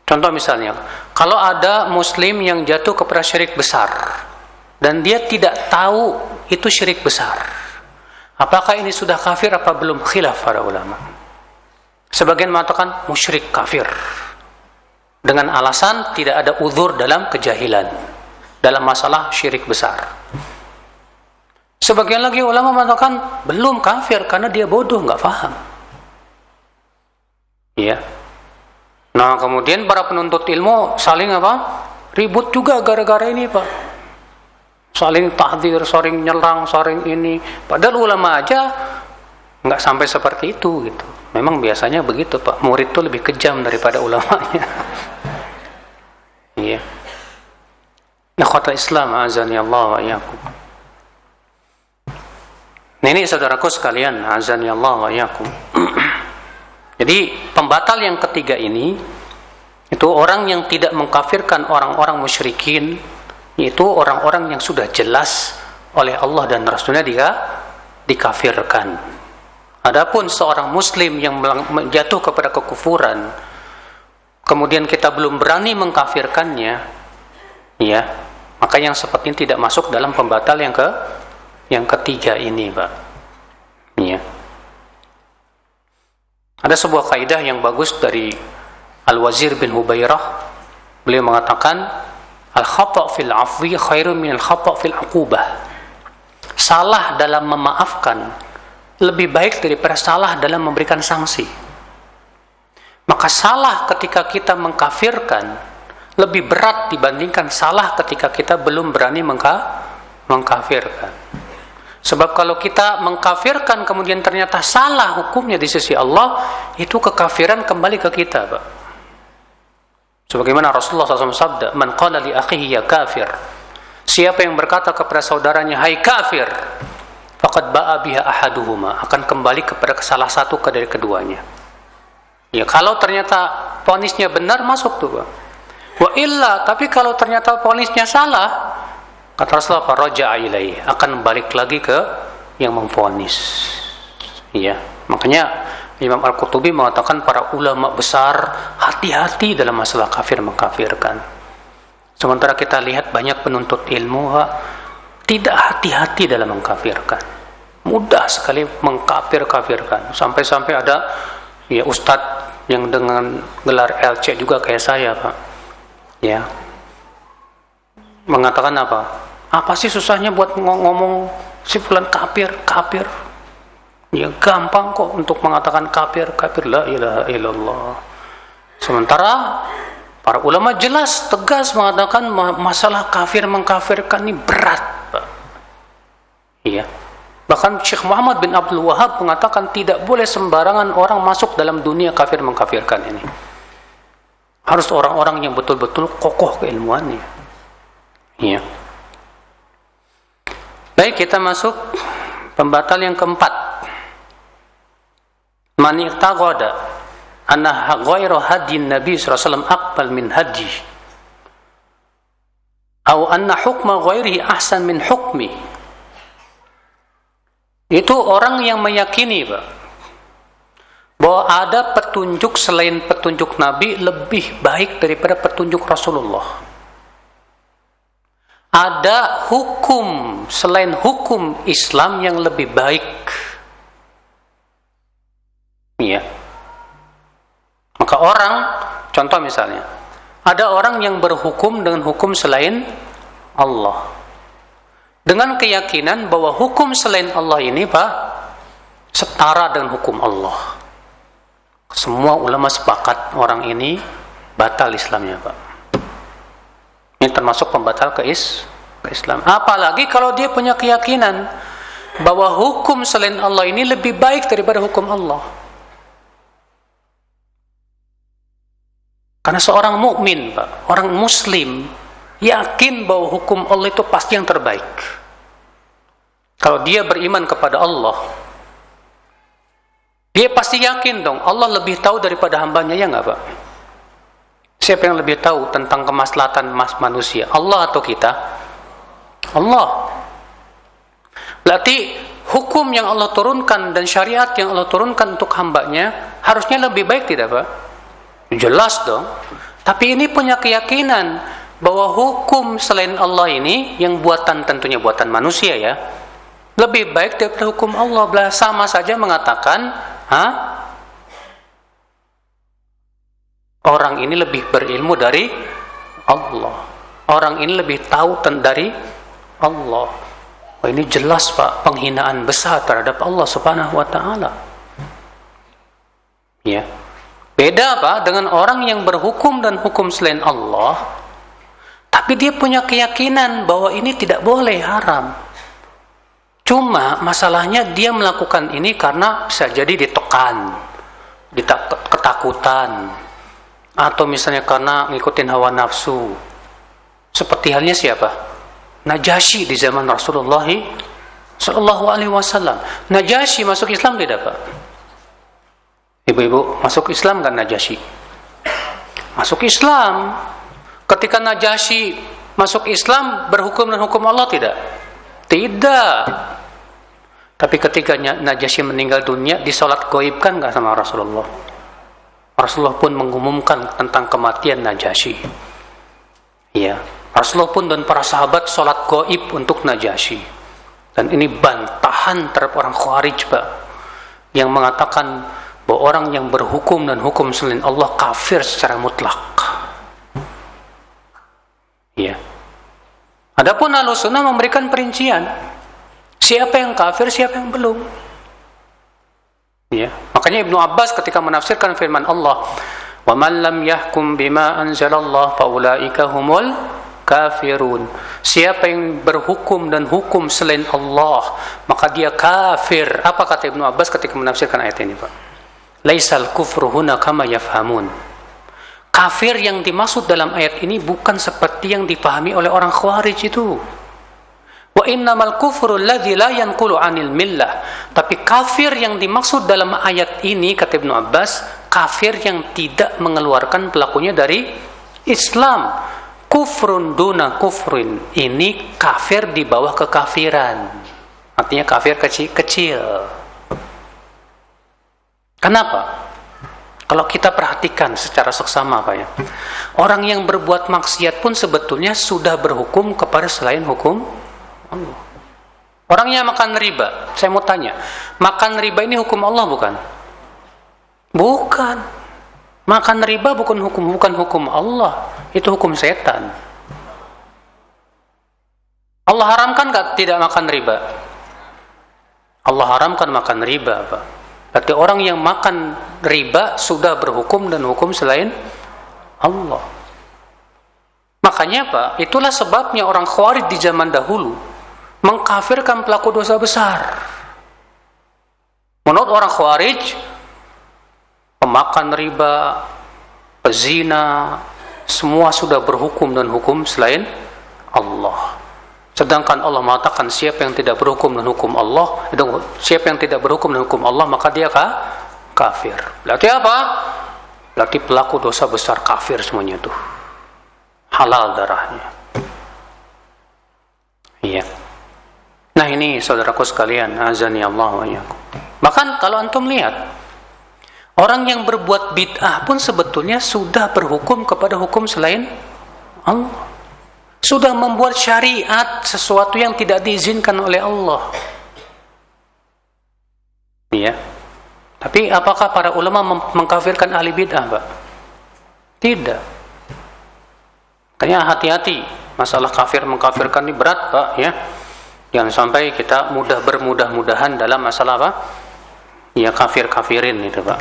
Contoh misalnya, kalau ada muslim yang jatuh kepada syirik besar dan dia tidak tahu itu syirik besar, apakah ini sudah kafir apa belum? Khilaf para ulama. Sebagian mengatakan musyrik kafir dengan alasan tidak ada uzur dalam kejahilan dalam masalah syirik besar. Sebagian lagi ulama mengatakan belum kafir karena dia bodoh, nggak paham. Ya. Nah, kemudian para penuntut ilmu saling ribut juga gara-gara ini Pak. Saling tahdzir, saling nyerang, saling ini. Padahal ulama aja nggak sampai seperti itu gitu. Memang biasanya begitu Pak. Murid itu lebih kejam daripada ulamanya. Iya. Ikhwatul Islam azani Allah wa iyyakum. Nah, ini saudaraku sekalian, azani Allah wa iyyakum. Jadi pembatal yang ketiga ini itu orang yang tidak mengkafirkan orang-orang musyrikin, yaitu orang-orang yang sudah jelas oleh Allah dan Rasulnya dia dikafirkan. Adapun seorang muslim yang jatuh kepada kekufuran, kemudian kita belum berani mengkafirkannya, ya, maka yang seperti ini tidak masuk dalam pembatal yang ketiga ini, Pak. Ya. Ada sebuah kaidah yang bagus dari Al-Wazir bin Hubairah. Beliau mengatakan, al-khata' fil afwi khairun min al-khata' fil uqubah. Salah dalam memaafkan lebih baik daripada salah dalam memberikan sanksi. Maka salah ketika kita mengkafirkan lebih berat dibandingkan salah ketika kita belum berani mengkafirkan. Sebab kalau kita mengkafirkan kemudian ternyata salah hukumnya di sisi Allah, itu kekafiran kembali ke kita, Pak. Sebagaimana Rasulullah SAW sabda, man qala li akhihi ya kafir. Siapa yang berkata kepada saudaranya, hai kafir, faqad ba'a biha ahaduhuma, akan kembali kepada salah satu dari keduanya. Ya, kalau ternyata vonisnya benar, masuk tuh, Pak. Wa illa, tapi kalau ternyata vonisnya salah, kata Rasulullah, faraja'a ilaihi, akan balik lagi ke yang memvonis. Ya, makanya Imam Al-Qurtubi mengatakan para ulama besar hati-hati dalam masalah kafir mengkafirkan. Sementara kita lihat banyak penuntut ilmu tidak hati-hati dalam mengkafirkan. Mudah sekali mengkafirkan. Sampai-sampai ada ya ustadz yang dengan gelar LC juga kayak saya, Pak. Ya. Mengatakan apa? Apa sih susahnya buat ngomong si fulan kafir? Ya gampang kok untuk mengatakan kafir, la ilaha illallah. Sementara para ulama jelas tegas mengatakan masalah kafir mengkafirkan ini berat, Pak. Iya. Bahkan Syekh Muhammad bin Abdul Wahab mengatakan tidak boleh sembarangan orang masuk dalam dunia kafir mengkafirkan ini. Harus orang-orang yang betul-betul kokoh keilmuannya. Iya. Baik, kita masuk pembatal yang keempat. Man i'taqada anna ghairu hadin Nabi sallallahu alaihi wasallam aqbal min hadi atau anna hukma ghairihi ahsan min hukmi. Itu orang yang meyakini, Pak, bahwa ada petunjuk selain petunjuk Nabi lebih baik daripada petunjuk Rasulullah. Ada hukum selain hukum Islam yang lebih baik. Iya. Maka orang, contoh misalnya, ada orang yang berhukum dengan hukum selain Allah, dengan keyakinan bahwa hukum selain Allah ini, Pak, setara dengan hukum Allah. Semua ulama sepakat orang ini batal Islamnya, Pak. Ini termasuk pembatal ke Islam. Apalagi kalau dia punya keyakinan bahwa hukum selain Allah ini lebih baik daripada hukum Allah. Karena seorang mukmin, Pak, orang muslim yakin bahwa hukum Allah itu pasti yang terbaik. Kalau dia beriman kepada Allah, dia pasti yakin dong Allah lebih tahu daripada hambanya, ya nggak Pak? Siapa yang lebih tahu tentang kemaslahatan manusia, Allah atau kita? Allah. Berarti hukum yang Allah turunkan dan syariat yang Allah turunkan untuk hambanya harusnya lebih baik, tidak Pak? Jelas dong. Tapi ini punya keyakinan bahwa hukum selain Allah ini, yang buatan tentunya buatan manusia ya, lebih baik daripada hukum Allah. Sama saja mengatakan, orang ini lebih berilmu dari Allah, orang ini lebih tahu dari Allah. Oh, ini jelas Pak, penghinaan besar terhadap Allah Subhanahu wa taala. Ya. Beda Pak dengan orang yang berhukum dan hukum selain Allah, tapi dia punya keyakinan bahwa ini tidak boleh, haram. Cuma masalahnya dia melakukan ini karena bisa jadi ditekan, ketakutan, atau misalnya karena ngikutin hawa nafsu. Seperti halnya siapa? Najasyi di zaman Rasulullah Sallallahu Alaihi Wasallam. Najasyi masuk Islam tidak Pak? Ibu-ibu, masuk Islam kan Najasyi? Masuk Islam. Ketika Najasyi masuk Islam, berhukum dan hukum Allah tidak? Tidak. Tapi ketika Najasyi meninggal dunia, disolat gaibkan nggak sama Rasulullah? Rasulullah pun mengumumkan tentang kematian Najasyi. Ya, Rasulullah pun dan para sahabat solat gaib untuk Najasyi. Dan ini bantahan terhadap orang Khawarij Pak, yang mengatakan bahwa orang yang berhukum dan hukum selain Allah kafir secara mutlak. Ya. Adapun Ahlussunnah memberikan perincian, siapa yang kafir, siapa yang belum. Ya. Makanya Ibnu Abbas ketika menafsirkan firman Allah, "Wa man lam yahkum bima anzalallah fa ulaika humul kafirun." Siapa yang berhukum dan hukum selain Allah, maka dia kafir. Apa kata Ibnu Abbas ketika menafsirkan ayat ini, Pak? Laisal kufru huna kama yafhamun. Kafir yang dimaksud dalam ayat ini bukan seperti yang dipahami oleh orang Khawarij itu. Wa innamal kufru alladzi la yanqulu 'anil millah. Tapi kafir yang dimaksud dalam ayat ini, kata Ibnu Abbas, kafir yang tidak mengeluarkan pelakunya dari Islam. Kufrun duna kufrin. Ini kafir di bawah kekafiran. Artinya kafir kecil. Kenapa? Kalau kita perhatikan secara seksama Pak ya, orang yang berbuat maksiat pun sebetulnya sudah berhukum kepada selain hukum Allah. Orangnya makan riba, saya mau tanya, makan riba ini hukum Allah bukan? Bukan. Makan riba bukan hukum Allah, itu hukum setan. Allah haramkan tidak makan riba? Allah haramkan makan riba Pak. Berarti orang yang makan riba sudah berhukum dan hukum selain Allah. Makanya Pak, itulah sebabnya orang Khawarij di zaman dahulu mengkafirkan pelaku dosa besar. Menurut orang Khawarij, pemakan riba, pezina, semua sudah berhukum dan hukum selain Allah. Sedangkan Allah mengatakan siapa yang tidak berhukum dan hukum Allah, siapa yang tidak berhukum dan hukum Allah, maka dia kafir. Berarti apa? Berarti pelaku dosa besar kafir semuanya itu. Halal darahnya. Iya. Nah ini saudaraku sekalian, azani Allah wa iyyakum. Bahkan kalau antum lihat, orang yang berbuat bid'ah pun sebetulnya sudah berhukum kepada hukum selain Allah. Sudah membuat syariat sesuatu yang tidak diizinkan oleh Allah. Iya. Tapi apakah para ulama mengkafirkan ahli bid'ah, Pak? Tidak. Makanya hati-hati, masalah kafir mengkafirkan ini berat, Pak, ya. Jangan sampai kita bermudah-mudahan dalam masalah apa? Ya kafir-kafirin itu, Pak.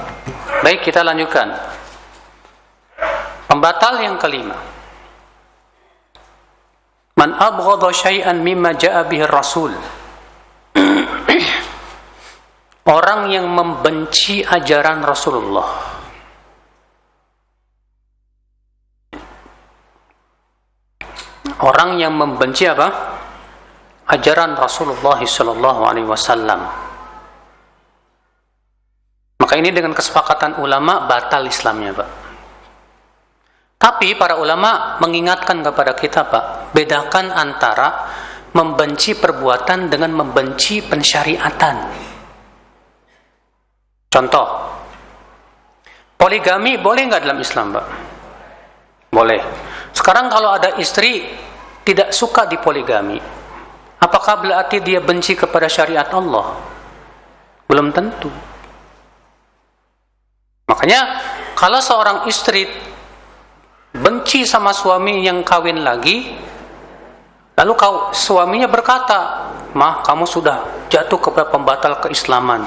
Baik, kita lanjutkan. Pembatal yang kelima. Man abghadha syai'an mimma ja'a bihi Rasul. orang yang membenci ajaran Rasulullah. Orang yang membenci apa? Ajaran Rasulullah sallallahu alaihi wasallam. Maka ini dengan kesepakatan ulama batal Islamnya, Pak. Tapi para ulama mengingatkan kepada kita, Pak, bedakan antara membenci perbuatan dengan membenci pensyariatan. Contoh, poligami boleh nggak dalam Islam, Pak? Boleh. Sekarang kalau ada istri tidak suka di poligami, apakah berarti dia benci kepada syariat Allah? Belum tentu. Makanya kalau seorang istri benci sama suami yang kawin lagi, lalu suaminya berkata, "Mah, kamu sudah jatuh kepada pembatal keislaman."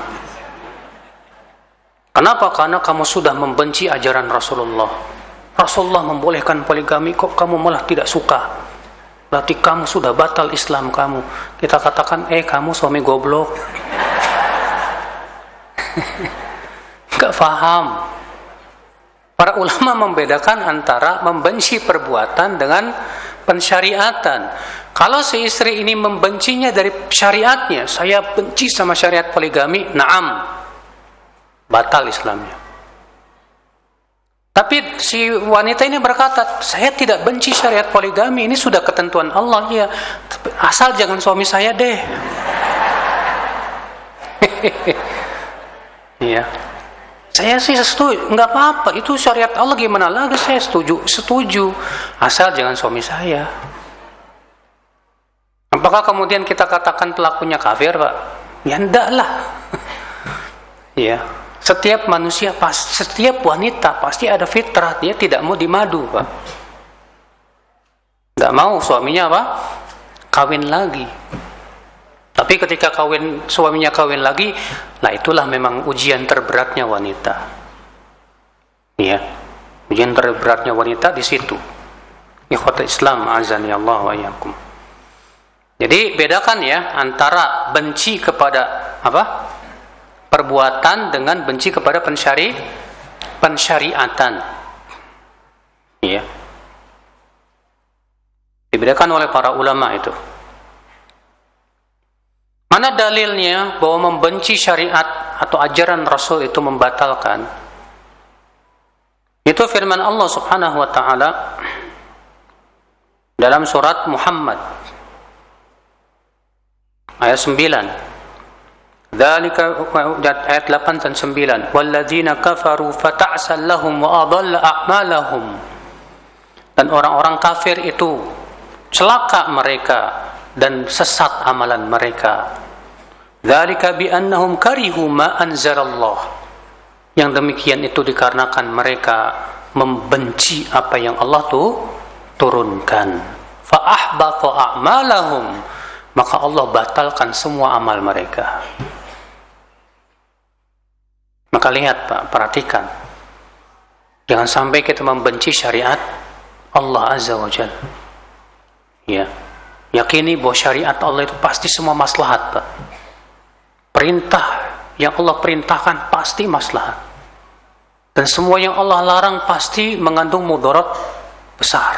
Kenapa? Karena kamu sudah membenci ajaran Rasulullah. Rasulullah membolehkan poligami, kok kamu malah tidak suka? Berarti kamu sudah batal Islam kamu. Kita katakan, kamu suami goblok. Gak paham. Para ulama membedakan antara membenci perbuatan dengan pensyariatan. Kalau si istri ini membencinya dari syariatnya, saya benci sama syariat poligami, na'am, batal Islamnya. Tapi si wanita ini berkata, saya tidak benci syariat poligami, ini sudah ketentuan Allah, ya, asal jangan suami saya deh. Iya. Saya sih setuju, nggak apa-apa, itu syariat Allah, gimana lagi, saya setuju, asal jangan suami saya. Apakah kemudian kita katakan pelakunya kafir, Pak? Ya enggak lah. Ya, setiap manusia, setiap wanita pasti ada fitrah, dia tidak mau dimadu, Pak. Nggak mau suaminya apa? Kawin lagi. Tapi ketika suaminya kawin lagi, nah itulah memang ujian terberatnya wanita. Iya, ujian terberatnya wanita di situ. Ikhwatul Islam, azani Allah wa iyyakum. Jadi bedakan ya antara benci kepada apa? Perbuatan dengan benci kepada pensyariatan. Iya. Dibedakan oleh para ulama itu. Mana dalilnya bahwa membenci syariat atau ajaran Rasul itu membatalkan? Itu firman Allah Subhanahu wa taala dalam surat Muhammad ayat 9. Dzalika ayat 8 dan 9. Walladzina kafaru fata'sal lahum wa adalla a'malahum. Dan orang-orang kafir itu celaka mereka dan sesat amalan mereka. Dzalika bi annahum karihu ma anzalallah. Yang demikian itu dikarenakan mereka membenci apa yang Allah turunkan. Fa ahbata a'malahum. Maka Allah batalkan semua amal mereka. Maka lihat, Pak, perhatikan. Jangan sampai kita membenci syariat Allah Azza wa Jalla. Ya. Yakini bahwa syariat Allah itu pasti semua maslahat, Pak. Perintah yang Allah perintahkan pasti maslahat. Dan semua yang Allah larang pasti mengandung mudarat besar.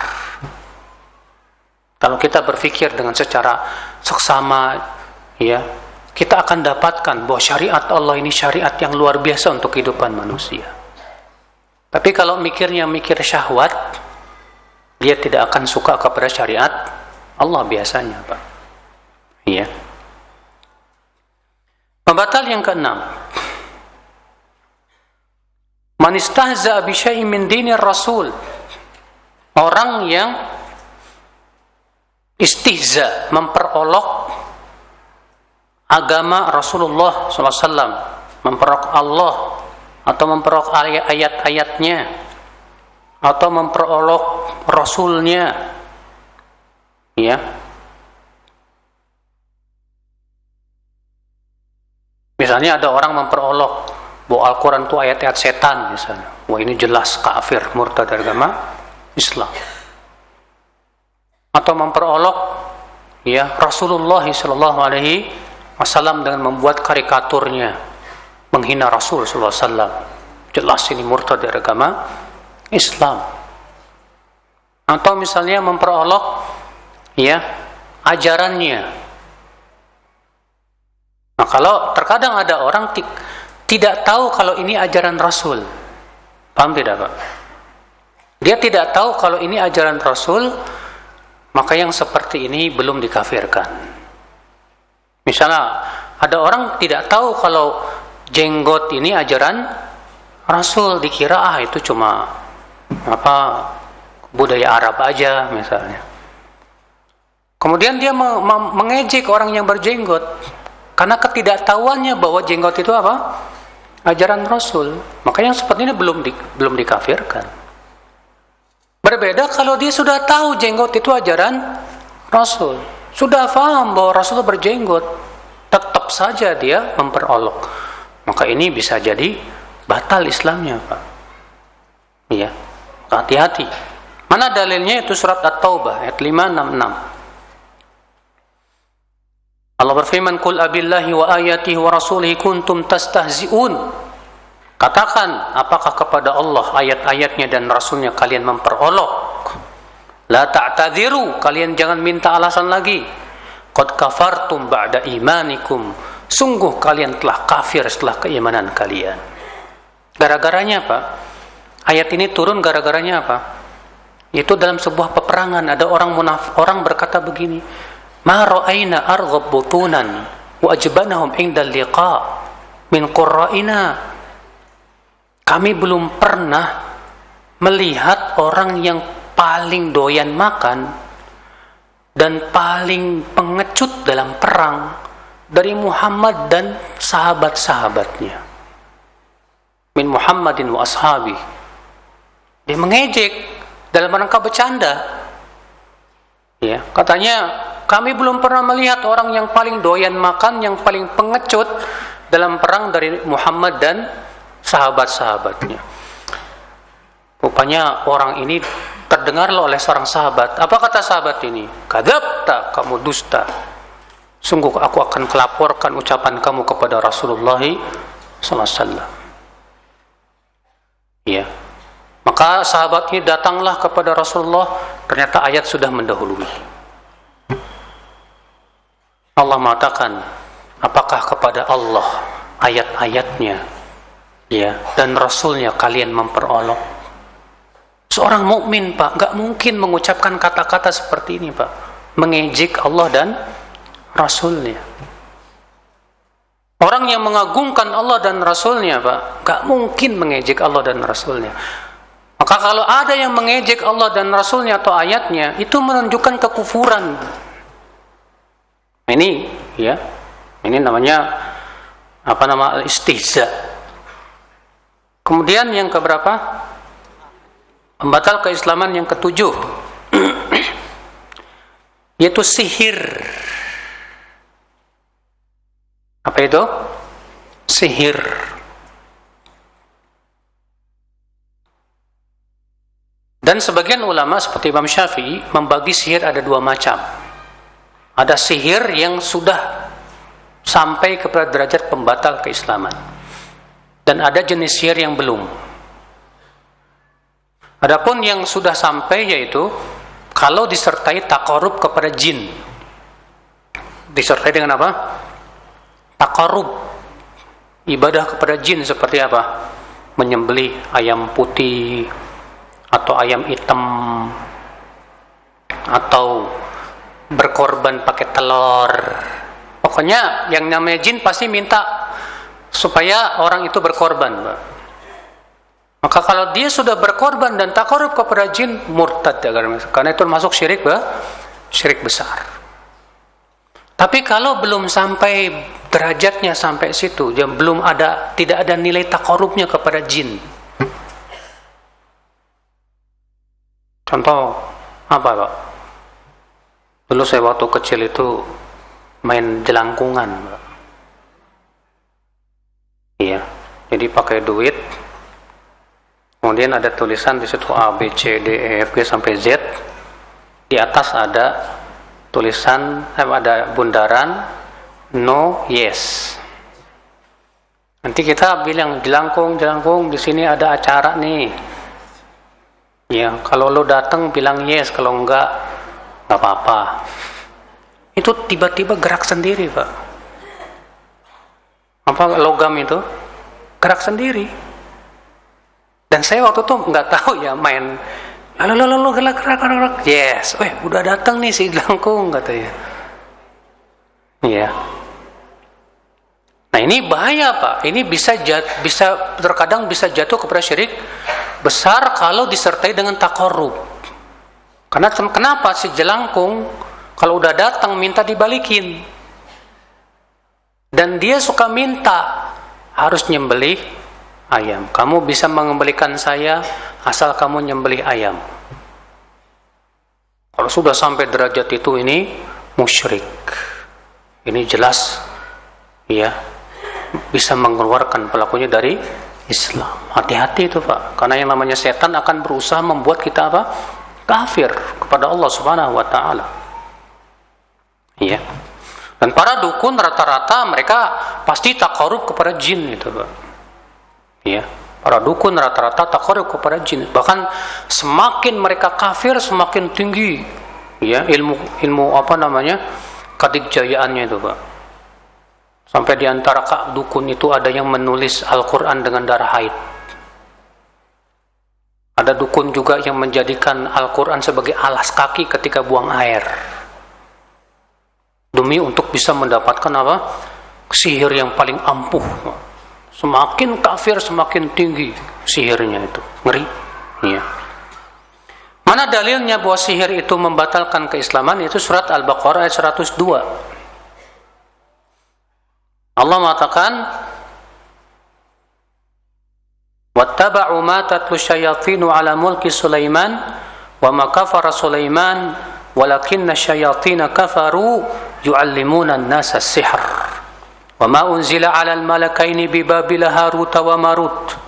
Kalau kita berpikir dengan secara seksama, ya, kita akan dapatkan bahwa syariat Allah ini syariat yang luar biasa untuk kehidupan manusia. Tapi kalau mikir syahwat, dia tidak akan suka kepada syariat Allah biasanya, Pak. Iya. Pembatal yang keenam. Man istahza bi syai'in min dinir Rasul. Orang yang istihza, memperolok agama Rasulullah SAW, memperolok Allah atau memperolok ayat-ayatnya atau memperolok Rasulnya, ya. Misalnya ada orang memperolok bahwa Al-Quran itu ayat-ayat setan misalnya. Wah, ini jelas kafir, murtad dari agama Islam. Atau memperolok ya Rasulullah SAW dengan membuat karikaturnya. menghina Rasul sallallahu alaihi wasallam. Jelas ini murtad dari agama Islam. Atau misalnya memperolok ya ajarannya. Nah, kalau terkadang ada orang tidak tahu kalau ini ajaran Rasul. Paham tidak, Pak? Dia tidak tahu kalau ini ajaran Rasul, maka yang seperti ini belum dikafirkan. Misalnya ada orang tidak tahu kalau jenggot ini ajaran Rasul, dikira itu cuma budaya Arab aja misalnya. Kemudian dia mengejek orang yang berjenggot karena ketidaktahuannya bahwa jenggot itu ajaran Rasul. Maka yang seperti ini belum dikafirkan. Berbeda kalau dia sudah tahu jenggot itu ajaran Rasul, sudah paham bahwa Rasul berjenggot, tetap saja dia memperolok, maka ini bisa jadi batal Islamnya, Pak. Iya, hati-hati. Mana dalilnya? Itu surat At-Taubah ayat 566. Allah berfirman, "Qul abillahi wa ayatihi wa rasulihi kuntum tastahzi'un." Katakan, apakah kepada Allah, ayat-ayatnya dan Rasulnya kalian memperolok? La ta'tadhiru, kalian jangan minta alasan lagi. Qad kafartum ba'da imanikum, sungguh kalian telah kafir setelah keimanan kalian. Gara-garanya apa? Ayat ini turun gara-garanya apa? Itu dalam sebuah peperangan ada orang berkata begini, "Ma ra'ayna arghab butunan wa ajbanahum inda liqa min qurra'ina." Kami belum pernah melihat orang yang paling doyan makan dan paling pengecut dalam perang dari Muhammad dan sahabat-sahabatnya. Min Muhammadin wa ashabi. Dia mengejek dalam rangka bercanda. Ya, katanya kami belum pernah melihat orang yang paling doyan makan, yang paling pengecut dalam perang dari Muhammad dan sahabat-sahabatnya. Rupanya orang ini terdengarlah oleh seorang sahabat. Apa kata sahabat ini? "Kadzabta, kamu dusta. Sungguh aku akan melaporkan ucapan kamu kepada Rasulullah SAW." Ya. Maka sahabat ini datanglah kepada Rasulullah, ternyata ayat sudah mendahului. Allah mengatakan, apakah kepada Allah ayat-ayatnya ya dan Rasulnya kalian memperolok? Seorang mukmin, Pak, nggak mungkin mengucapkan kata-kata seperti ini, Pak, mengejek Allah dan Rasulnya. Orang yang mengagungkan Allah dan Rasulnya, Pak, nggak mungkin mengejek Allah dan Rasulnya. Maka kalau ada yang mengejek Allah dan Rasulnya atau ayatnya, itu menunjukkan kekufuran. Ini ya, ini namanya al-istihza. Kemudian yang keberapa? Pembatal keislaman yang ketujuh, yaitu sihir. Apa itu? Sihir. Dan sebagian ulama seperti Imam Syafi'i membagi sihir ada dua macam. Ada sihir yang sudah sampai kepada derajat pembatal keislaman, dan ada jenis sihir yang belum. Adapun yang sudah sampai yaitu kalau disertai taqarrub kepada jin. Disertai dengan apa? Taqarrub, ibadah kepada jin seperti apa? Menyembelih ayam putih atau ayam hitam, atau berkorban pakai telur. Pokoknya yang namanya jin pasti minta supaya orang itu berkorban, Pak. Maka kalau dia sudah berkorban dan taqarrub kepada jin, murtad ya, karena itu termasuk syirik besar. Tapi kalau belum sampai derajatnya sampai situ, dia tidak ada nilai taqarrubnya kepada jin. Contoh apa, Pak? Dulu saya waktu kecil itu main jelangkungan, Pak. Iya, jadi pakai duit. Kemudian ada tulisan di situ A, B, C, D, E, F, G sampai Z. Di atas ada tulisan, ada bundaran no yes. Nanti kita bilang jelangkung di sini ada acara nih. Ya, kalau lo datang bilang yes, kalau enggak apa-apa. Itu tiba-tiba gerak sendiri, Pak. Apa logam itu? Gerak sendiri. Dan saya waktu itu nggak tahu ya main. Lalu gerak. Yes, udah datang nih si jelangkung katanya. Iya. Nah ini bahaya Pak, ini bisa terkadang bisa jatuh kepada syirik besar kalau disertai dengan takarrub. Karena kenapa si jelangkung kalau udah datang minta dibalikin, dan dia suka minta harus nyembelih ayam. Kamu bisa mengembalikan saya asal kamu nyembelih ayam. Kalau sudah sampai derajat itu ini musyrik. Ini jelas ya, bisa mengeluarkan pelakunya dari Islam. Hati-hati itu Pak, karena yang namanya setan akan berusaha membuat kita apa? Kafir kepada Allah Subhanahu wa taala. Iya. Dan para dukun rata-rata mereka pasti takarub kepada jin itu Pak. Iya. Para dukun rata-rata takarub kepada jin. Bahkan semakin mereka kafir semakin tinggi ya ilmu apa namanya? Kadikjayaannya itu Pak. Sampai diantara dukun itu ada yang menulis Al-Quran dengan darah haid. Ada dukun juga yang menjadikan Al-Quran sebagai alas kaki ketika buang air. Demi untuk bisa mendapatkan apa? Sihir yang paling ampuh. Semakin kafir semakin tinggi sihirnya itu. Ngeri. Ya. Mana dalilnya bahwa sihir itu membatalkan keislaman? Itu surat Al-Baqarah ayat 102. Allah mengatakan wattaba'u ma tatlu syayatinu ala mulki Sulaiman wa ma kafara Sulaiman walakinna syayatina kafaru yu'allimuna an-nasa as-sihr wa ma unzila 'ala al-malakaini bi Babil Harut wa Marut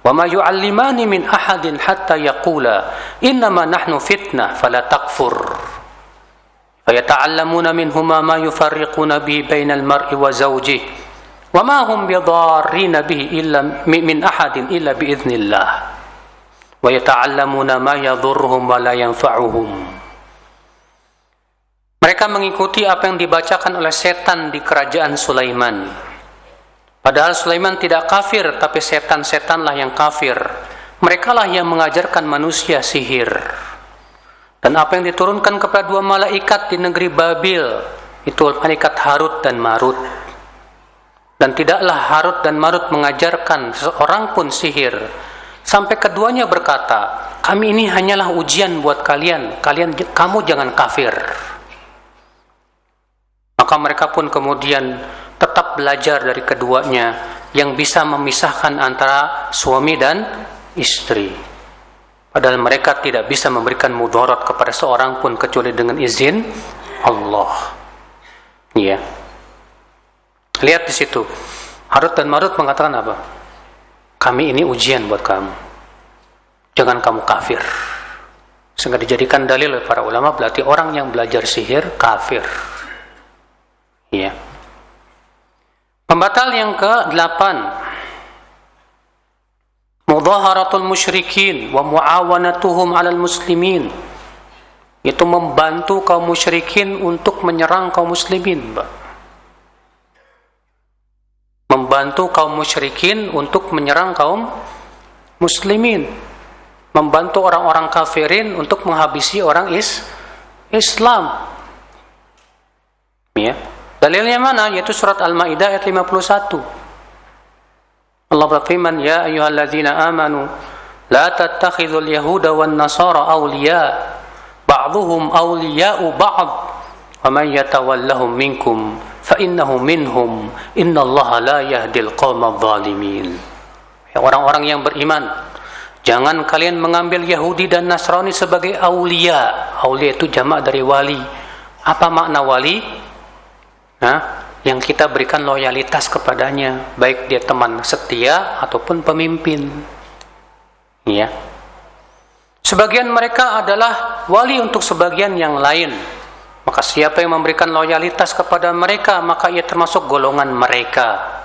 wa ma yu'allimani min ahadin hatta yaqula innama nahnu fitnah fala takfur fayata'allamuna minhuma ma yufarriquna bihi bainal mar'i wa zawjihi wa ma hum bidarrina bihi illa min ahadin illa biiznillah wa yata'allamuna ma yadhurruhum wa la yanfa'uhum. Mereka mengikuti apa yang dibacakan oleh setan di kerajaan Sulaiman. Padahal Sulaiman tidak kafir, tapi setan-setanlah yang kafir. Merekalah yang mengajarkan manusia sihir. Dan apa yang diturunkan kepada dua malaikat di negeri Babil, itu malaikat Harut dan Marut. Dan tidaklah Harut dan Marut mengajarkan seorang pun sihir. Sampai keduanya berkata, kami ini hanyalah ujian buat kalian. Kamu jangan kafir. Maka mereka pun kemudian tetap belajar dari keduanya yang bisa memisahkan antara suami dan istri. Padahal mereka tidak bisa memberikan mudarat kepada seorang pun kecuali dengan izin Allah. Iya. Lihat di situ. Harut dan Marut mengatakan apa? Kami ini ujian buat kamu. Jangan kamu kafir. Sehingga dijadikan dalil oleh para ulama berarti orang yang belajar sihir kafir. Iya. Pembatal yang ke-8. Mudhaharatul musyrikin wa muawanatuhum 'alal muslimin. Itu membantu kaum musyrikin untuk menyerang kaum muslimin, Pak. Membantu kaum musyrikin untuk menyerang kaum muslimin. Membantu orang-orang kafirin untuk menghabisi orang Islam. Ya. Dalilnya mana? Yaitu surat Al-Maidah ayat 51. Allah berfirman, "Ya ayyuhalladzina amanu la tattakhidhul yahuda wan nasara awliya ba'dhuhum awliya'u ba'd wa man yatawallahum minkum fa innahu minhum innallaha la yahdil qaumadh dhalimin." Ya, orang-orang yang beriman, jangan kalian mengambil Yahudi dan Nasrani sebagai aulia. Aulia itu jamak dari wali. Apa makna wali? Yang kita berikan loyalitas kepadanya, baik dia teman setia ataupun pemimpin. Ya. Sebagian mereka adalah wali untuk sebagian yang lain. Maka siapa yang memberikan loyalitas kepada mereka, maka ia termasuk golongan mereka.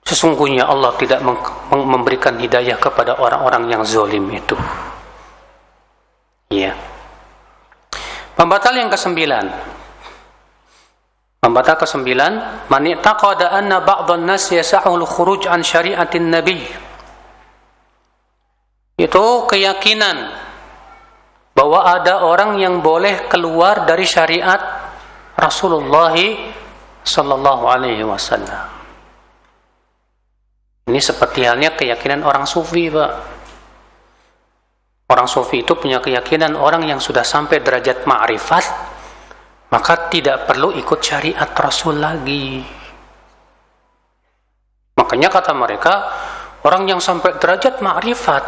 Sesungguhnya Allah tidak memberikan hidayah kepada orang-orang yang zalim itu. Ya. Pembatal yang ke-9. Pembatal ke-9, man i'taqada anna ba'dhan nas yas'ul khuruj an syari'atin nabi. Itu keyakinan bahwa ada orang yang boleh keluar dari syariat Rasulullah sallallahu alaihi wasallam. Ini seperti halnya keyakinan orang sufi, Pak. Orang sufi itu punya keyakinan orang yang sudah sampai derajat ma'rifat, maka tidak perlu ikut syariat Rasul lagi. Makanya kata mereka, orang yang sampai derajat ma'rifat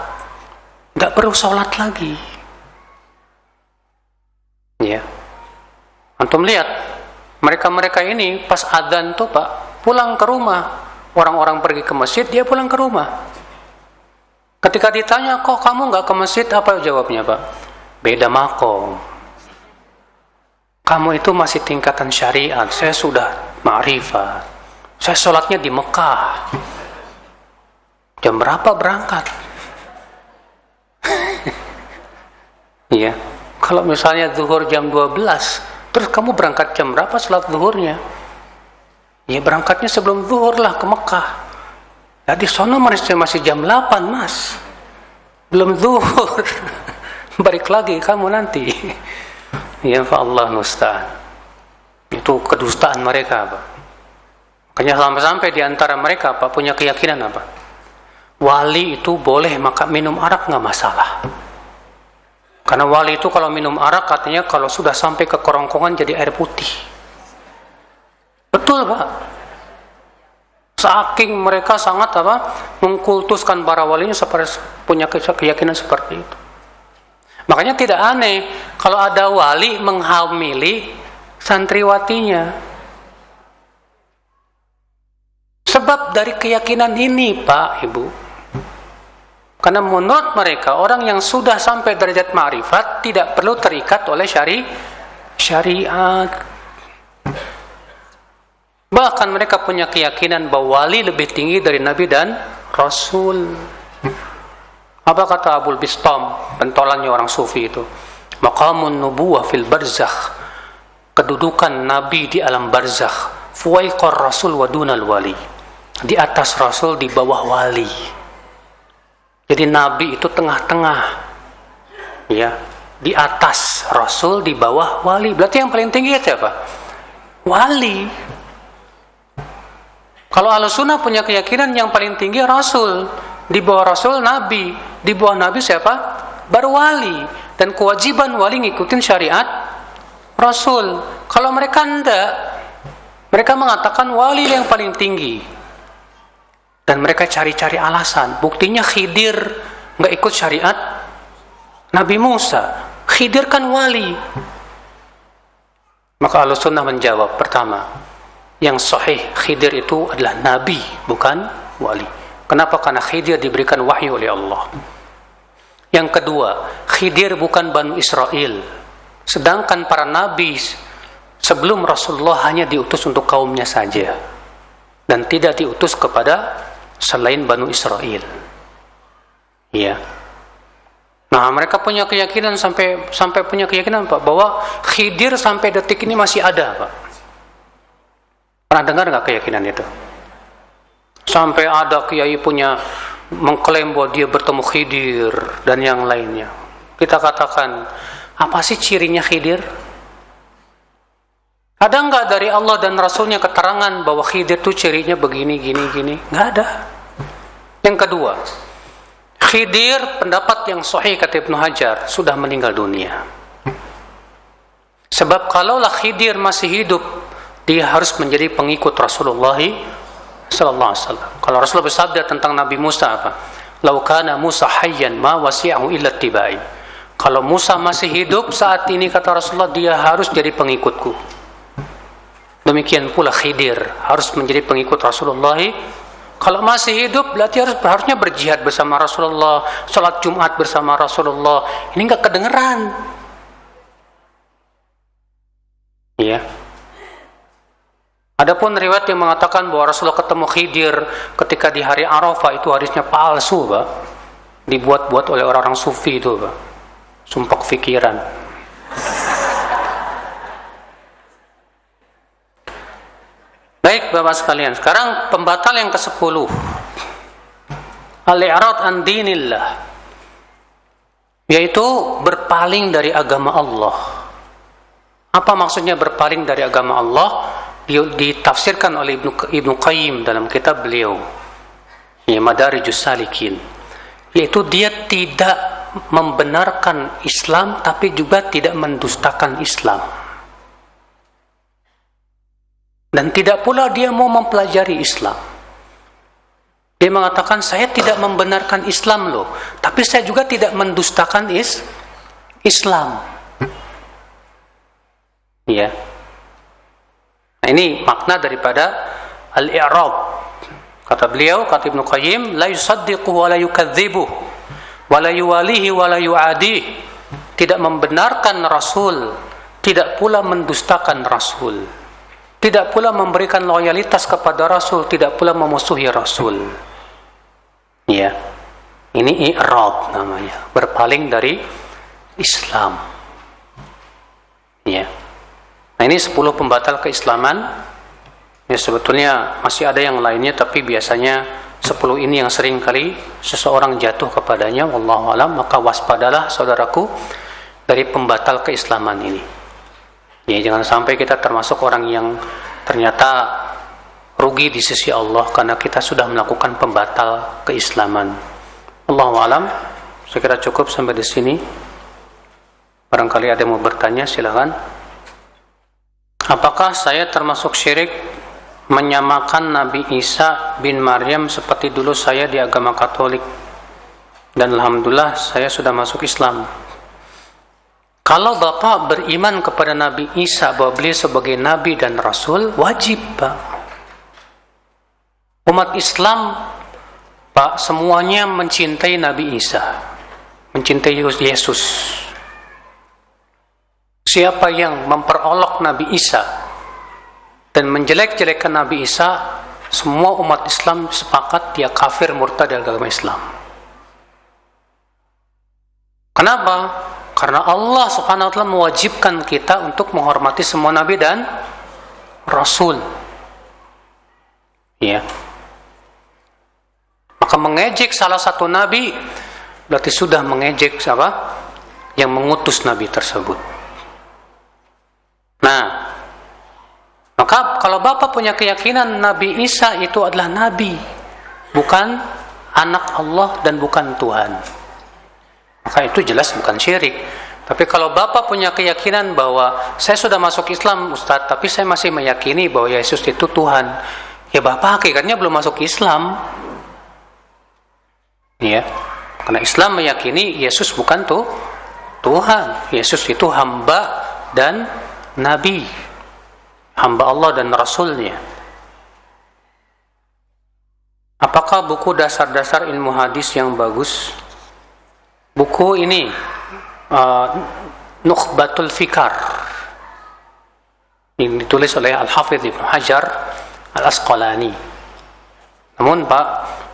tidak perlu sholat lagi. Ya, antum lihat, mereka-mereka ini pas adzan tuh Pak, pulang ke rumah. Orang-orang pergi ke masjid, dia pulang ke rumah. Ketika ditanya, kok kamu nggak ke masjid? Apa jawabnya Pak? Beda makom. Kamu itu masih tingkatan syariat, saya sudah ma'rifat. Saya sholatnya di Mekah. Jam berapa berangkat? Iya. Kalau misalnya zuhur jam 12, terus kamu berangkat jam berapa sholat zuhurnya? Ya berangkatnya sebelum zuhur lah ke Mekah. Jadi sono masih jam 8 mas. Belum zuhur. Balik lagi kamu nanti. Ya Allah musta'an. Itu kedustaan mereka Pak. Makanya sampai di antara mereka Pak punya keyakinan apa? Wali itu boleh maka minum arak nggak masalah. Karena wali itu kalau minum arak katanya kalau sudah sampai ke kerongkongan jadi air putih. Betul Pak. Saking mereka sangat mengkultuskan para walinya seperti punya keyakinan seperti itu. Makanya tidak aneh kalau ada wali menghamili santriwatinya. Sebab dari keyakinan ini Pak, Ibu. Karena menurut mereka orang yang sudah sampai derajat ma'rifat tidak perlu terikat oleh syariat. Bahkan mereka punya keyakinan bahwa wali lebih tinggi dari Nabi dan Rasul. Apa kata Abul Bistam, pentolannya orang sufi itu? Maqamun nubuwah fil barzakh. Kedudukan Nabi di alam barzakh. Fuwaiqar Rasul wa dunal wali. Di atas Rasul, di bawah wali. Jadi Nabi itu tengah-tengah. Ya, di atas Rasul, di bawah wali. Berarti yang paling tinggi siapa? Wali. Kalau Ahlussunnah punya keyakinan yang paling tinggi Rasul, di bawah Rasul Nabi, di bawah Nabi siapa? Baru wali. Dan kewajiban wali ngikutin syariat Rasul. Kalau mereka enggak, mereka mengatakan wali yang paling tinggi. Dan mereka cari-cari alasan. Buktinya Khidir nggak ikut syariat Nabi Musa. Khidir kan wali. Maka Ahlussunnah menjawab, pertama, yang sahih Khidir itu adalah Nabi, bukan wali. Kenapa? Karena Khidir diberikan wahyu oleh Allah. Yang kedua, Khidir bukan Banu Israel. Sedangkan para nabi sebelum Rasulullah hanya diutus untuk kaumnya saja. Dan tidak diutus kepada selain Banu Israel. Ya. Nah, mereka punya keyakinan sampai punya keyakinan Pak bahwa Khidir sampai detik ini masih ada, Pak. Pernah dengar nggak keyakinan itu? Sampai ada kiai punya mengklaim bahwa dia bertemu Khidir dan yang lainnya. Kita katakan, apa sih cirinya Khidir? Ada nggak dari Allah dan Rasulnya keterangan bahwa Khidir itu cirinya begini, gini? Nggak ada. Yang kedua, Khidir pendapat yang sahih kata Ibnu Hajar sudah meninggal dunia. Sebab kalaulah Khidir masih hidup, dia harus menjadi pengikut Rasulullah sallallahu alaihi wasallam. Kalau Rasulullah bersabda tentang Nabi Musa apa? Lau kana Musa hayyan ma wasi'ahu illa tibai. Kalau Musa masih hidup saat ini kata Rasulullah, dia harus jadi pengikutku. Demikian pula Khidir harus menjadi pengikut Rasulullah. Kalau masih hidup berarti harusnya berjihad bersama Rasulullah, salat Jumat bersama Rasulullah. Ini enggak kedengeran. Iya. Adapun riwayat yang mengatakan bahwa Rasulullah ketemu Khidir ketika di hari Arafah, itu hadisnya palsu, Pak. Dibuat-buat oleh orang-orang sufi itu, Pak. Sumpah pikiran. Baik, Bapak sekalian. Sekarang pembatal yang ke-10. Al-i'rad an dinillah. Yaitu berpaling dari agama Allah. Apa maksudnya berpaling dari agama Allah? Ditafsirkan oleh Ibnu Qayyim dalam kitab beliau, Madarijus Salikin, yaitu dia tidak membenarkan Islam tapi juga tidak mendustakan Islam, dan tidak pula dia mau mempelajari Islam. Dia mengatakan, saya tidak membenarkan Islam loh, tapi saya juga tidak mendustakan Islam. Ya. Nah, ini makna daripada al-i'rab. Kata beliau, kata Ibnu Qayyim, la yusaddiqu wa la yukadzibuh wa la yuwalihi wa la yu'adih. Tidak membenarkan Rasul, tidak pula mendustakan Rasul, tidak pula memberikan loyalitas kepada Rasul, tidak pula memusuhi Rasul. Ya. Ini i'rab namanya, berpaling dari Islam. Ya. Nah, ini 10 pembatal keislaman. Ya, sebetulnya masih ada yang lainnya, tapi biasanya 10 ini yang sering kali seseorang jatuh kepadanya, wallahu alam. Maka waspadalah saudaraku dari pembatal keislaman ini. Ya, jangan sampai kita termasuk orang yang ternyata rugi di sisi Allah karena kita sudah melakukan pembatal keislaman. Wallahu alam. Saya kira cukup sampai di sini. Barangkali ada yang mau bertanya, silakan. Apakah saya termasuk syirik menyamakan Nabi Isa bin Maryam seperti dulu saya di agama Katolik? Dan alhamdulillah saya sudah masuk Islam. Kalau Bapak beriman kepada Nabi Isa bahwa beliau sebagai Nabi dan Rasul, wajib, Pak. Umat Islam, Pak, semuanya mencintai Nabi Isa, mencintai Yesus. Siapa yang memperolok Nabi Isa dan menjelek-jelekkan Nabi Isa, semua umat Islam sepakat dia kafir, murtad dari agama Islam. Kenapa? Karena Allah Subhanahu wa taala mewajibkan kita untuk menghormati semua nabi dan rasul. Ya. Maka mengejek salah satu nabi berarti sudah mengejek siapa? Yang mengutus nabi tersebut. Nah, maka kalau Bapak punya keyakinan Nabi Isa itu adalah Nabi, bukan anak Allah dan bukan Tuhan, maka itu jelas bukan syirik. Tapi kalau Bapak punya keyakinan bahwa saya sudah masuk Islam, Ustadz, tapi saya masih meyakini bahwa Yesus itu Tuhan, ya Bapak hakikatnya belum masuk Islam. Ya, karena Islam meyakini Yesus bukan Tuhan, Yesus itu hamba dan Nabi, hamba Allah dan Rasulnya. Apakah buku dasar-dasar ilmu hadis yang bagus? Buku ini Nukhbatul Fikar, ini ditulis oleh Al-Hafidh Ibnu Hajar Al-Asqalani. Namun Pak,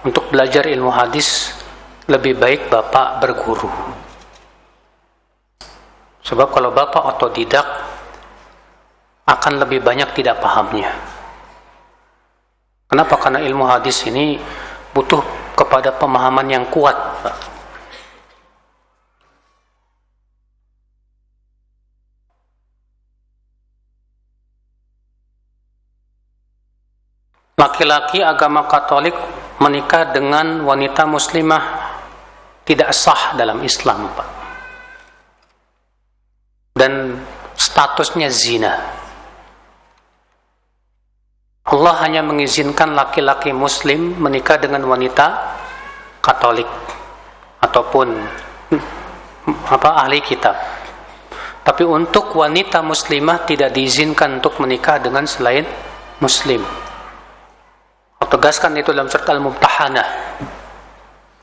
untuk belajar ilmu hadis lebih baik Bapak berguru. Sebab kalau Bapak otodidak akan lebih banyak tidak pahamnya. Kenapa? Karena ilmu hadis ini butuh kepada pemahaman yang kuat, Pak. Laki-laki agama Katolik menikah dengan wanita muslimah tidak sah dalam Islam, Pak. Dan statusnya zina. Allah hanya mengizinkan laki-laki muslim menikah dengan wanita Katolik ataupun ahli kitab. Tapi untuk wanita muslimah tidak diizinkan untuk menikah dengan selain muslim. Allah tegaskan itu dalam surat Al-Mumtahanah.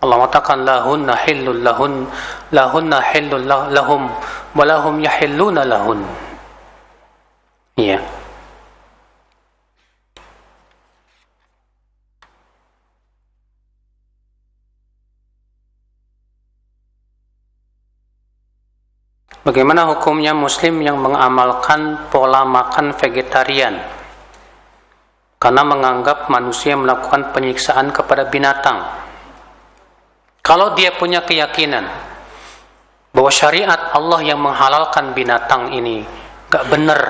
Allah mengatakan lahunna hillul lahum wa lahum yahilluna lahun. Iya. Bagaimana hukumnya muslim yang mengamalkan pola makan vegetarian karena menganggap manusia melakukan penyiksaan kepada binatang? Kalau dia punya keyakinan bahwa syariat Allah yang menghalalkan binatang ini gak benar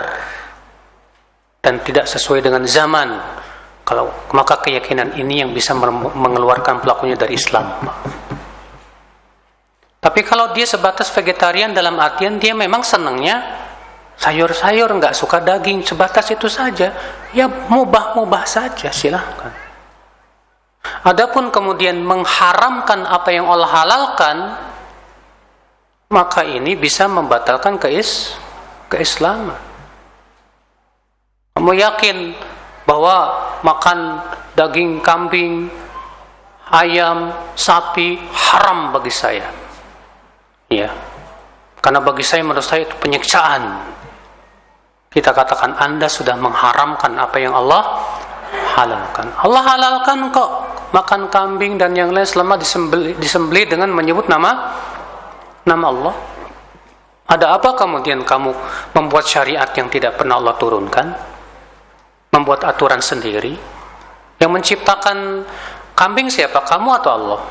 dan tidak sesuai dengan zaman, maka keyakinan ini yang bisa mengeluarkan pelakunya dari Islam. Tapi kalau dia sebatas vegetarian dalam artian dia memang senangnya sayur-sayur, nggak suka daging, sebatas itu saja, ya mubah-mubah saja, silahkan. Adapun kemudian mengharamkan apa yang Allah halalkan, maka ini bisa membatalkan keislaman. Kamu yakin bahwa makan daging kambing, ayam, sapi haram bagi saya? Ya, karena bagi saya, menurut saya itu penyiksaan. Kita katakan Anda sudah mengharamkan apa yang Allah halalkan. Allah halalkan kok makan kambing dan yang lain selama disembelih dengan menyebut nama Allah. Ada apa kemudian kamu membuat syariat yang tidak pernah Allah turunkan? Membuat aturan sendiri? Yang menciptakan kambing siapa? Kamu atau Allah?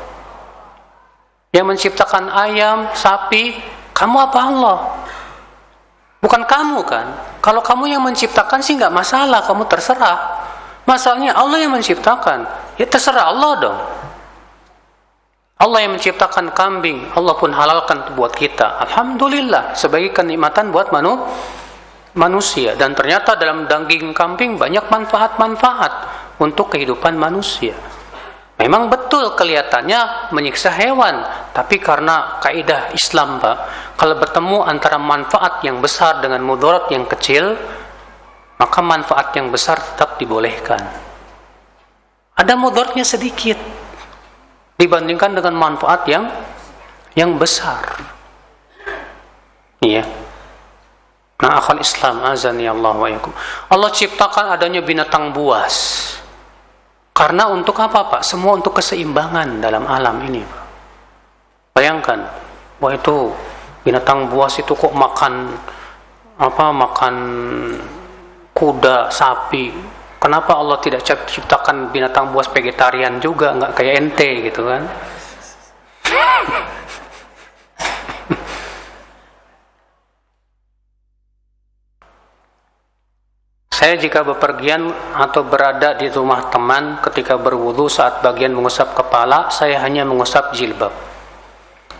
Yang menciptakan ayam, sapi, kamu apa Allah? Bukan kamu kan? Kalau kamu yang menciptakan sih nggak masalah, kamu terserah. Masalahnya Allah yang menciptakan, ya terserah Allah dong. Allah yang menciptakan kambing, Allah pun halalkan buat kita. Alhamdulillah, sebagai kenikmatan buat manusia. Dan ternyata dalam daging kambing banyak manfaat-manfaat untuk kehidupan manusia. Memang betul kelihatannya menyiksa hewan, tapi karena kaidah Islam, Pak, kalau bertemu antara manfaat yang besar dengan mudarat yang kecil, maka manfaat yang besar tetap dibolehkan. Ada mudaratnya sedikit dibandingkan dengan manfaat yang besar. Iya. Nah, akhwal Islam, azani Allah wa yakum. Allah ciptakan adanya binatang buas. Karena untuk apa, Pak? Semua untuk keseimbangan dalam alam ini, Pak. Bayangkan, wah itu binatang buas itu kok makan kuda, sapi. Kenapa Allah tidak ciptakan binatang buas vegetarian juga, nggak kayak ente gitu kan? Saya jika bepergian atau berada di rumah teman, ketika berwudu saat bagian mengusap kepala, saya hanya mengusap jilbab.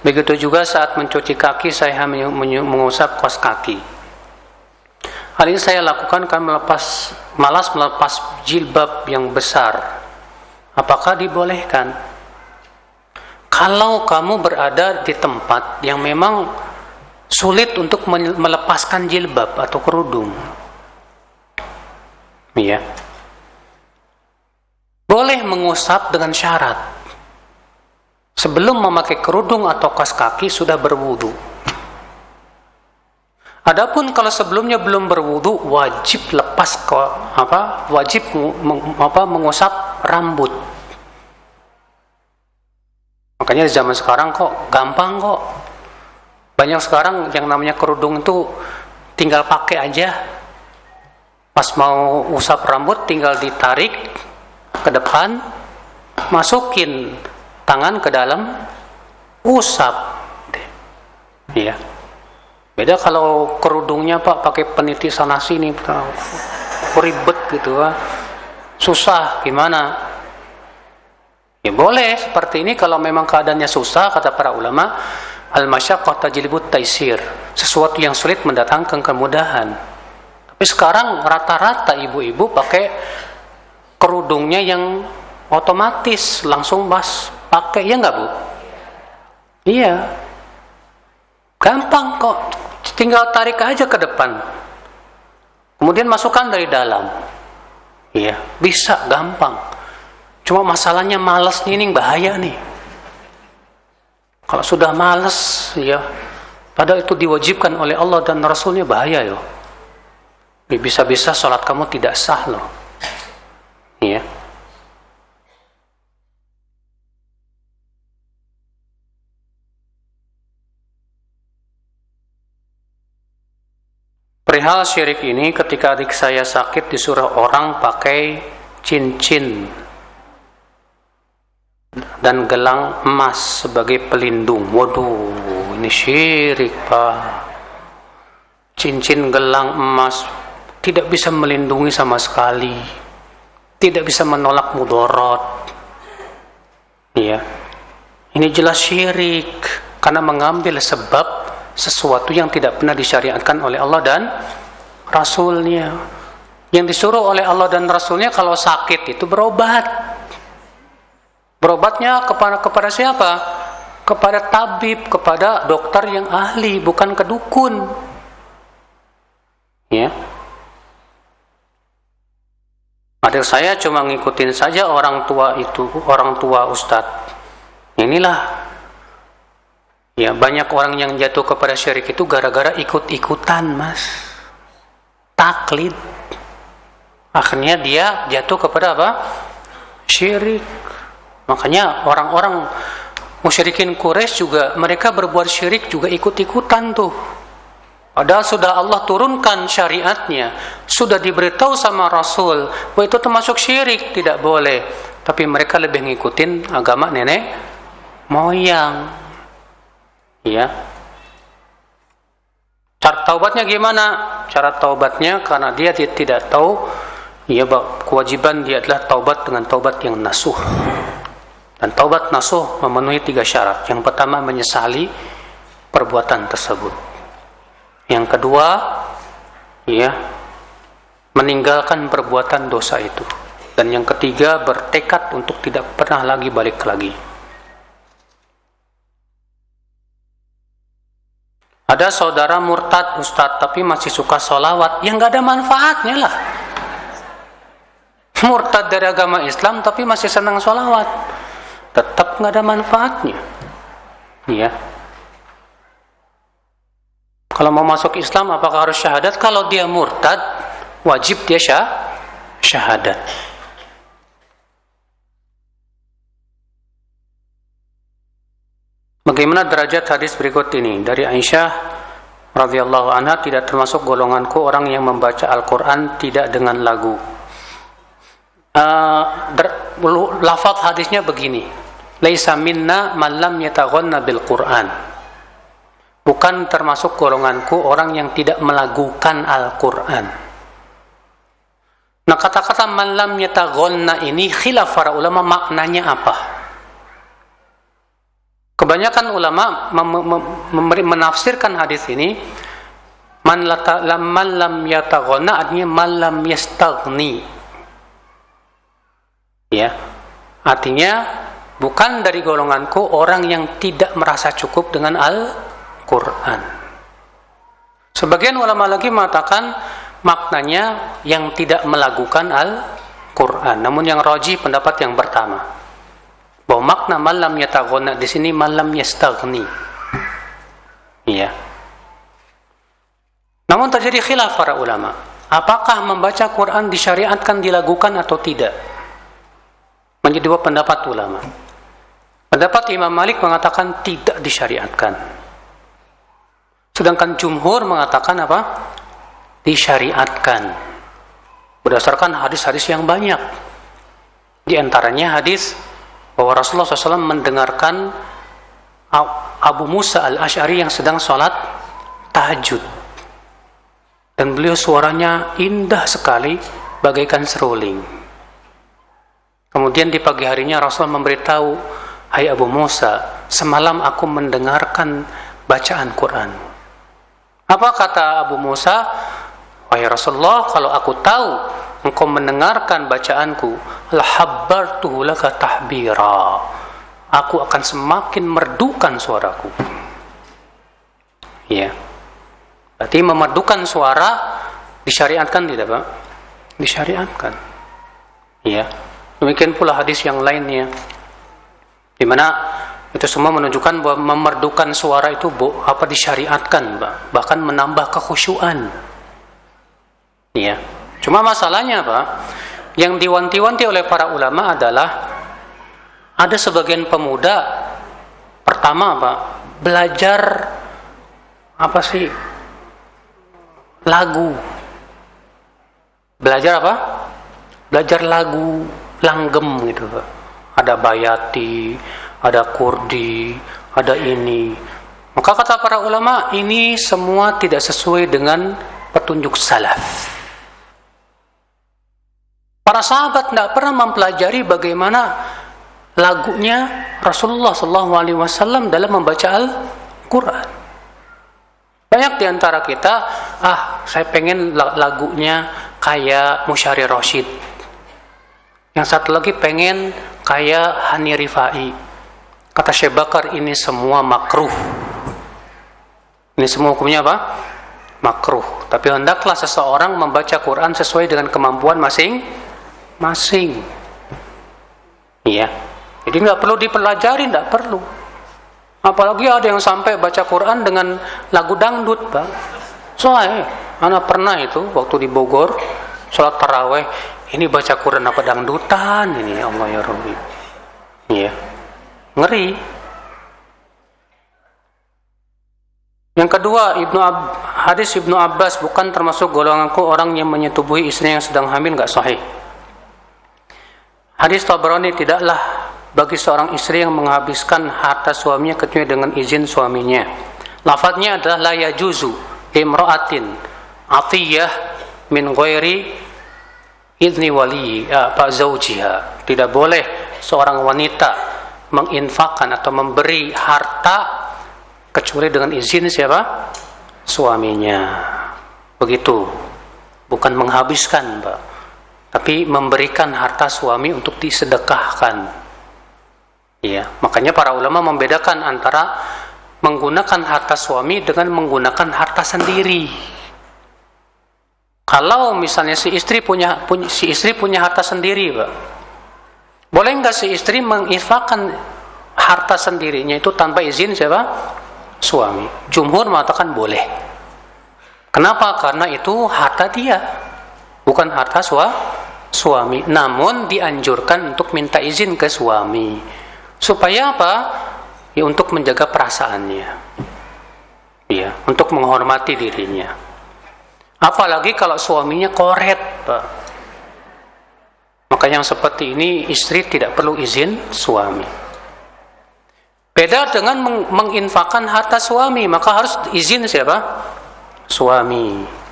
Begitu juga saat mencuci kaki, saya hanya mengusap kaos kaki. Hal ini saya lakukan karena malas melepas jilbab yang besar. Apakah dibolehkan? Kalau kamu berada di tempat yang memang sulit untuk melepaskan jilbab atau kerudung, iya, boleh mengusap dengan syarat sebelum memakai kerudung atau kaos kaki sudah berwudu. Adapun kalau sebelumnya belum berwudu, wajib lepas mengusap rambut. Makanya di zaman sekarang kok gampang kok. Banyak sekarang yang namanya kerudung itu tinggal pakai aja. Pas mau usap rambut tinggal ditarik ke depan, masukin tangan ke dalam, usap. Iya. Beda kalau kerudungnya, Pak, pakai peniti sana sini, ribet gitu, Pak. Susah gimana? Ya boleh seperti ini kalau memang keadaannya susah, kata para ulama, al-masyaqqah tajlibut taisir. Sesuatu yang sulit mendatangkan kemudahan. Tapi sekarang rata-rata ibu-ibu pakai kerudungnya yang otomatis, langsung pakai, ya enggak, Bu? Iya. Gampang kok. Tinggal tarik aja ke depan. Kemudian masukkan dari dalam. Iya, bisa gampang. Cuma masalahnya malas ini bahaya nih. Kalau sudah malas, ya, padahal itu diwajibkan oleh Allah dan Rasulnya, bahaya loh. Bisa-bisa sholat kamu tidak sah loh. Iya. Perihal syirik ini, ketika adik saya sakit disuruh orang pakai cincin dan gelang emas sebagai pelindung. Waduh, ini syirik, Pak. Cincin gelang emas tidak bisa melindungi sama sekali, tidak bisa menolak mudarat. Ya, ini jelas syirik karena mengambil sebab sesuatu yang tidak pernah disyariatkan oleh Allah dan Rasulnya. Yang disuruh oleh Allah dan Rasulnya kalau sakit itu berobat. Berobatnya kepada siapa? Kepada tabib, kepada dokter yang ahli, bukan ke dukun. Ya. Adik saya cuma ngikutin saja orang tua itu, orang tua ustadz. Inilah. Ya, banyak orang yang jatuh kepada syirik itu gara-gara ikut-ikutan, Mas. Taklid. Akhirnya dia jatuh kepada apa? Syirik. Makanya orang-orang musyrikin Quraisy juga mereka berbuat syirik juga ikut-ikutan tuh. Padahal sudah Allah turunkan syariatnya, sudah diberitahu sama Rasul bahwa itu termasuk syirik, tidak boleh. Tapi mereka lebih ngikutin agama nenek moyang. Ya. Cara taubatnya gimana? Cara taubatnya karena dia tidak tahu, ya, kewajiban dia adalah taubat dengan taubat yang nasuh. Dan taubat nasuh memenuhi 3 syarat. Yang pertama, menyesali perbuatan tersebut. Yang kedua, ya, meninggalkan perbuatan dosa itu. Dan yang ketiga, bertekad untuk tidak pernah lagi balik lagi. Ada saudara murtad, Ustadz, tapi masih suka sholawat. Yang gak ada manfaatnya lah. Murtad dari agama Islam tapi masih senang sholawat, tetap gak ada manfaatnya. Ya. Kalau mau masuk Islam apakah harus syahadat? Kalau dia murtad, wajib dia syahadat. Bagaimana derajat hadis berikut ini? Dari Aisyah radhiyallahu anha, tidak termasuk golonganku orang yang membaca Al-Quran tidak dengan lagu. Lafaz hadisnya begini, laisa minna man lam yataghanna bil Quran. Bukan termasuk golonganku orang yang tidak melagukan Al-Quran. Nah, kata-kata man lam yataghanna ini khilaf para ulama maknanya apa? Kebanyakan ulama menafsirkan hadis ini man lam yataghanna artinya man lam yastaghni. Ya. Artinya bukan dari golonganku orang yang tidak merasa cukup dengan Al-Qur'an. Sebagian ulama lagi mengatakan maknanya yang tidak melagukan Al-Qur'an. Namun yang rajih pendapat yang pertama, bahwa makna malam yataghanna di sini malam yastaghni. Iya. Namun terjadi khilaf para ulama. Apakah membaca Quran disyariatkan dilagukan atau tidak? Menjadi 2 pendapat ulama. Pendapat Imam Malik mengatakan tidak disyariatkan. Sedangkan jumhur mengatakan apa? Disyariatkan. Berdasarkan hadis-hadis yang banyak. Di antaranya hadis bahwa Rasulullah SAW mendengarkan Abu Musa al-Asy'ari yang sedang sholat tahajud, dan beliau suaranya indah sekali bagaikan seruling. Kemudian di pagi harinya Rasulullah memberitahu, hai Abu Musa, semalam aku mendengarkan bacaan Quran. Apa kata Abu Musa? Wahai Rasulullah, kalau aku tahu engkau mendengarkan bacaanku, lahabbartuhu laka tahbira, aku akan semakin merdukan suaraku. Ya. Berarti memerdukan suara disyariatkan tidak, Pak? Disyariatkan. Ya. Demikian pula hadis yang lainnya, di mana itu semua menunjukkan bahwa memerdukan suara itu disyariatkan, Pak. Bahkan menambah kekhusyuan. Ya. Cuma masalahnya, Pak, yang diwanti-wanti oleh para ulama adalah ada sebagian pemuda, pertama, Pak, belajar lagu. Belajar apa? Belajar lagu langgem gitu, Pak. Ada bayati, ada kurdi, ada ini. Maka kata para ulama, ini semua tidak sesuai dengan petunjuk salaf. Para sahabat tidak pernah mempelajari bagaimana lagunya Rasulullah SAW dalam membaca Al-Quran. Banyak di antara kita, saya pengen lagunya kayak Musyari Rasyid. Yang satu lagi pengen kayak Hani Rifai. Kata Syekh Bakar, ini semua makruh. Ini semua hukumnya apa? Makruh. Tapi hendaklah seseorang membaca Quran sesuai dengan kemampuan masing-masing. Iya. Jadi nggak perlu dipelajari, nggak perlu. Apalagi ada yang sampai baca Quran dengan lagu dangdut, Pak. Soalnya, anak pernah itu waktu di Bogor, sholat taraweh, ini baca Quran apa dangdutan ini, Allah ya Rabbi. Iya. Ngeri. Yang kedua, hadis Ibnu Abbas, bukan termasuk golonganku orang yang menyetubuhi istri yang sedang hamil, enggak sahih. Hadis Tabrani, tidaklah bagi seorang istri yang menghabiskan harta suaminya kecuali dengan izin suaminya. Lafadznya adalah la yajuzu imra'atin atiyah min ghairi idzni wali zaujiha. Tidak boleh seorang wanita menginfakkan atau memberi harta kecuali dengan izin siapa? Suaminya. Begitu. Bukan menghabiskan, Pak, tapi memberikan harta suami untuk disedekahkan. Ya, makanya para ulama membedakan antara menggunakan harta suami dengan menggunakan harta sendiri. Kalau misalnya si istri punya harta sendiri, Pak, boleh nggak si istri menginfakkan harta sendirinya itu tanpa izin siapa? Suami. Jumhur mengatakan boleh. Kenapa? Karena itu harta dia, bukan harta suami. Namun dianjurkan untuk minta izin ke suami. Supaya apa? Ya, untuk menjaga perasaannya. Ya, untuk menghormati dirinya. Apalagi kalau suaminya koret, Pak. Maka yang seperti ini istri tidak perlu izin suami. Beda dengan menginfakkan harta suami, maka harus izin siapa? Suami.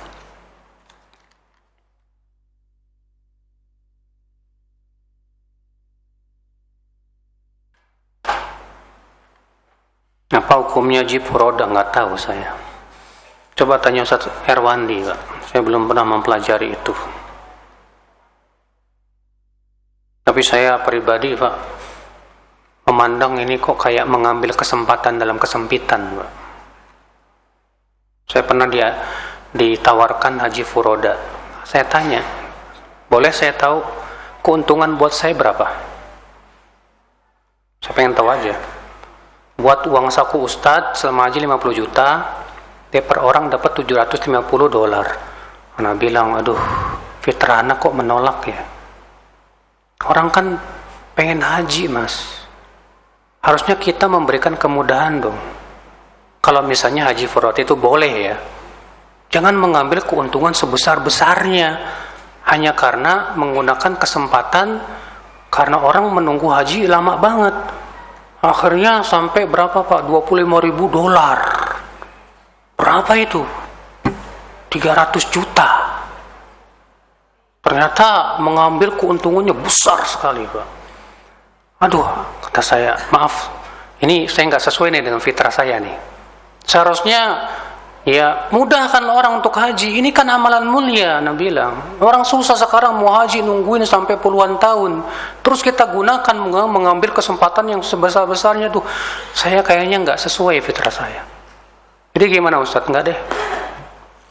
Apa hukumnya Haji Furoda? Nggak tahu saya. Coba tanya Ustaz Erwandi, Pak. Saya belum pernah mempelajari itu. Tapi saya pribadi, Pak, memandang ini kok kayak mengambil kesempatan dalam kesempitan, Pak. Saya pernah ditawarkan Haji Furoda. Saya tanya, boleh saya tahu keuntungan buat saya berapa? Saya pengen tahu aja. Buat uang saku Ustadz selama haji 50 juta, dia per orang dapat $750. Anak bilang, aduh, fitrah anak kok menolak ya? Orang kan pengen haji, Mas. Harusnya kita memberikan kemudahan dong. Kalau misalnya Haji Furoda itu boleh ya, jangan mengambil keuntungan sebesar-besarnya hanya karena menggunakan kesempatan, karena orang menunggu haji lama banget. Akhirnya sampai berapa, Pak? $25.000. Berapa itu? 300 juta. Ternyata mengambil keuntungannya besar sekali, Pak. Aduh, kata saya, maaf, ini saya nggak sesuai nih dengan fitrah saya nih. Seharusnya ya mudahkan orang untuk haji. Ini kan amalan mulia, Nabi bilang. Orang susah sekarang mau haji nungguin sampai puluhan tahun. Terus kita gunakan mengambil kesempatan yang sebesar-besarnya tuh. Saya kayaknya nggak sesuai fitrah saya. Jadi gimana Ustadz? Nggak deh.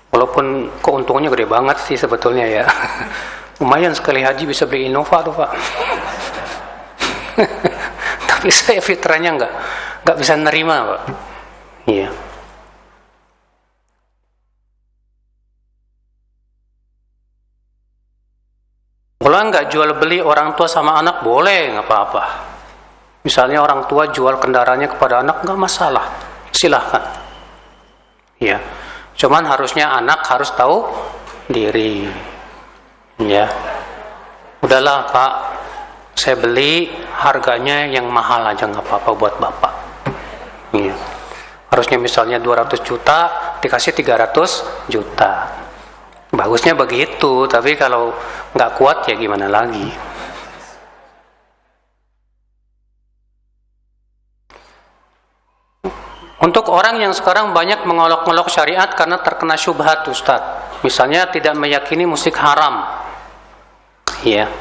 Walaupun keuntungannya gede banget sih sebetulnya ya. Lumayan sekali haji bisa beli Innova tuh, Pak. Tapi saya fitrahnya nggak bisa nerima, Pak. Iya. Kalau nggak jual beli orang tua sama anak boleh, nggak apa-apa. Misalnya orang tua jual kendaraannya kepada anak, nggak masalah, silahkan. Ya. Cuman harusnya anak harus tahu diri. Ya. Udahlah Pak, saya beli harganya yang mahal aja nggak apa-apa buat Bapak. Ya. Harusnya misalnya 200 juta dikasih 300 juta. Bagusnya begitu, tapi kalau nggak kuat ya gimana lagi. Untuk orang yang sekarang banyak mengolok-olok syariat karena terkena syubhat, Ustadz. Misalnya tidak meyakini musik haram. Ya.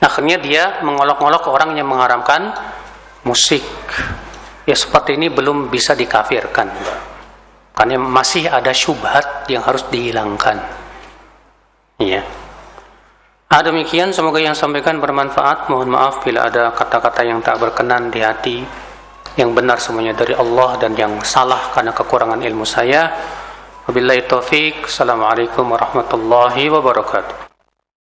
Akhirnya dia mengolok-olok orang yang mengharamkan musik. Ya seperti ini belum bisa dikafirkan. Karena masih ada syubhat yang harus dihilangkan. Ya. Demikian, semoga yang sampaikan bermanfaat. Mohon maaf bila ada kata-kata yang tak berkenan di hati. Yang benar semuanya dari Allah dan yang salah karena kekurangan ilmu saya. Wabillahi taufik. Assalamualaikum warahmatullahi wabarakatuh.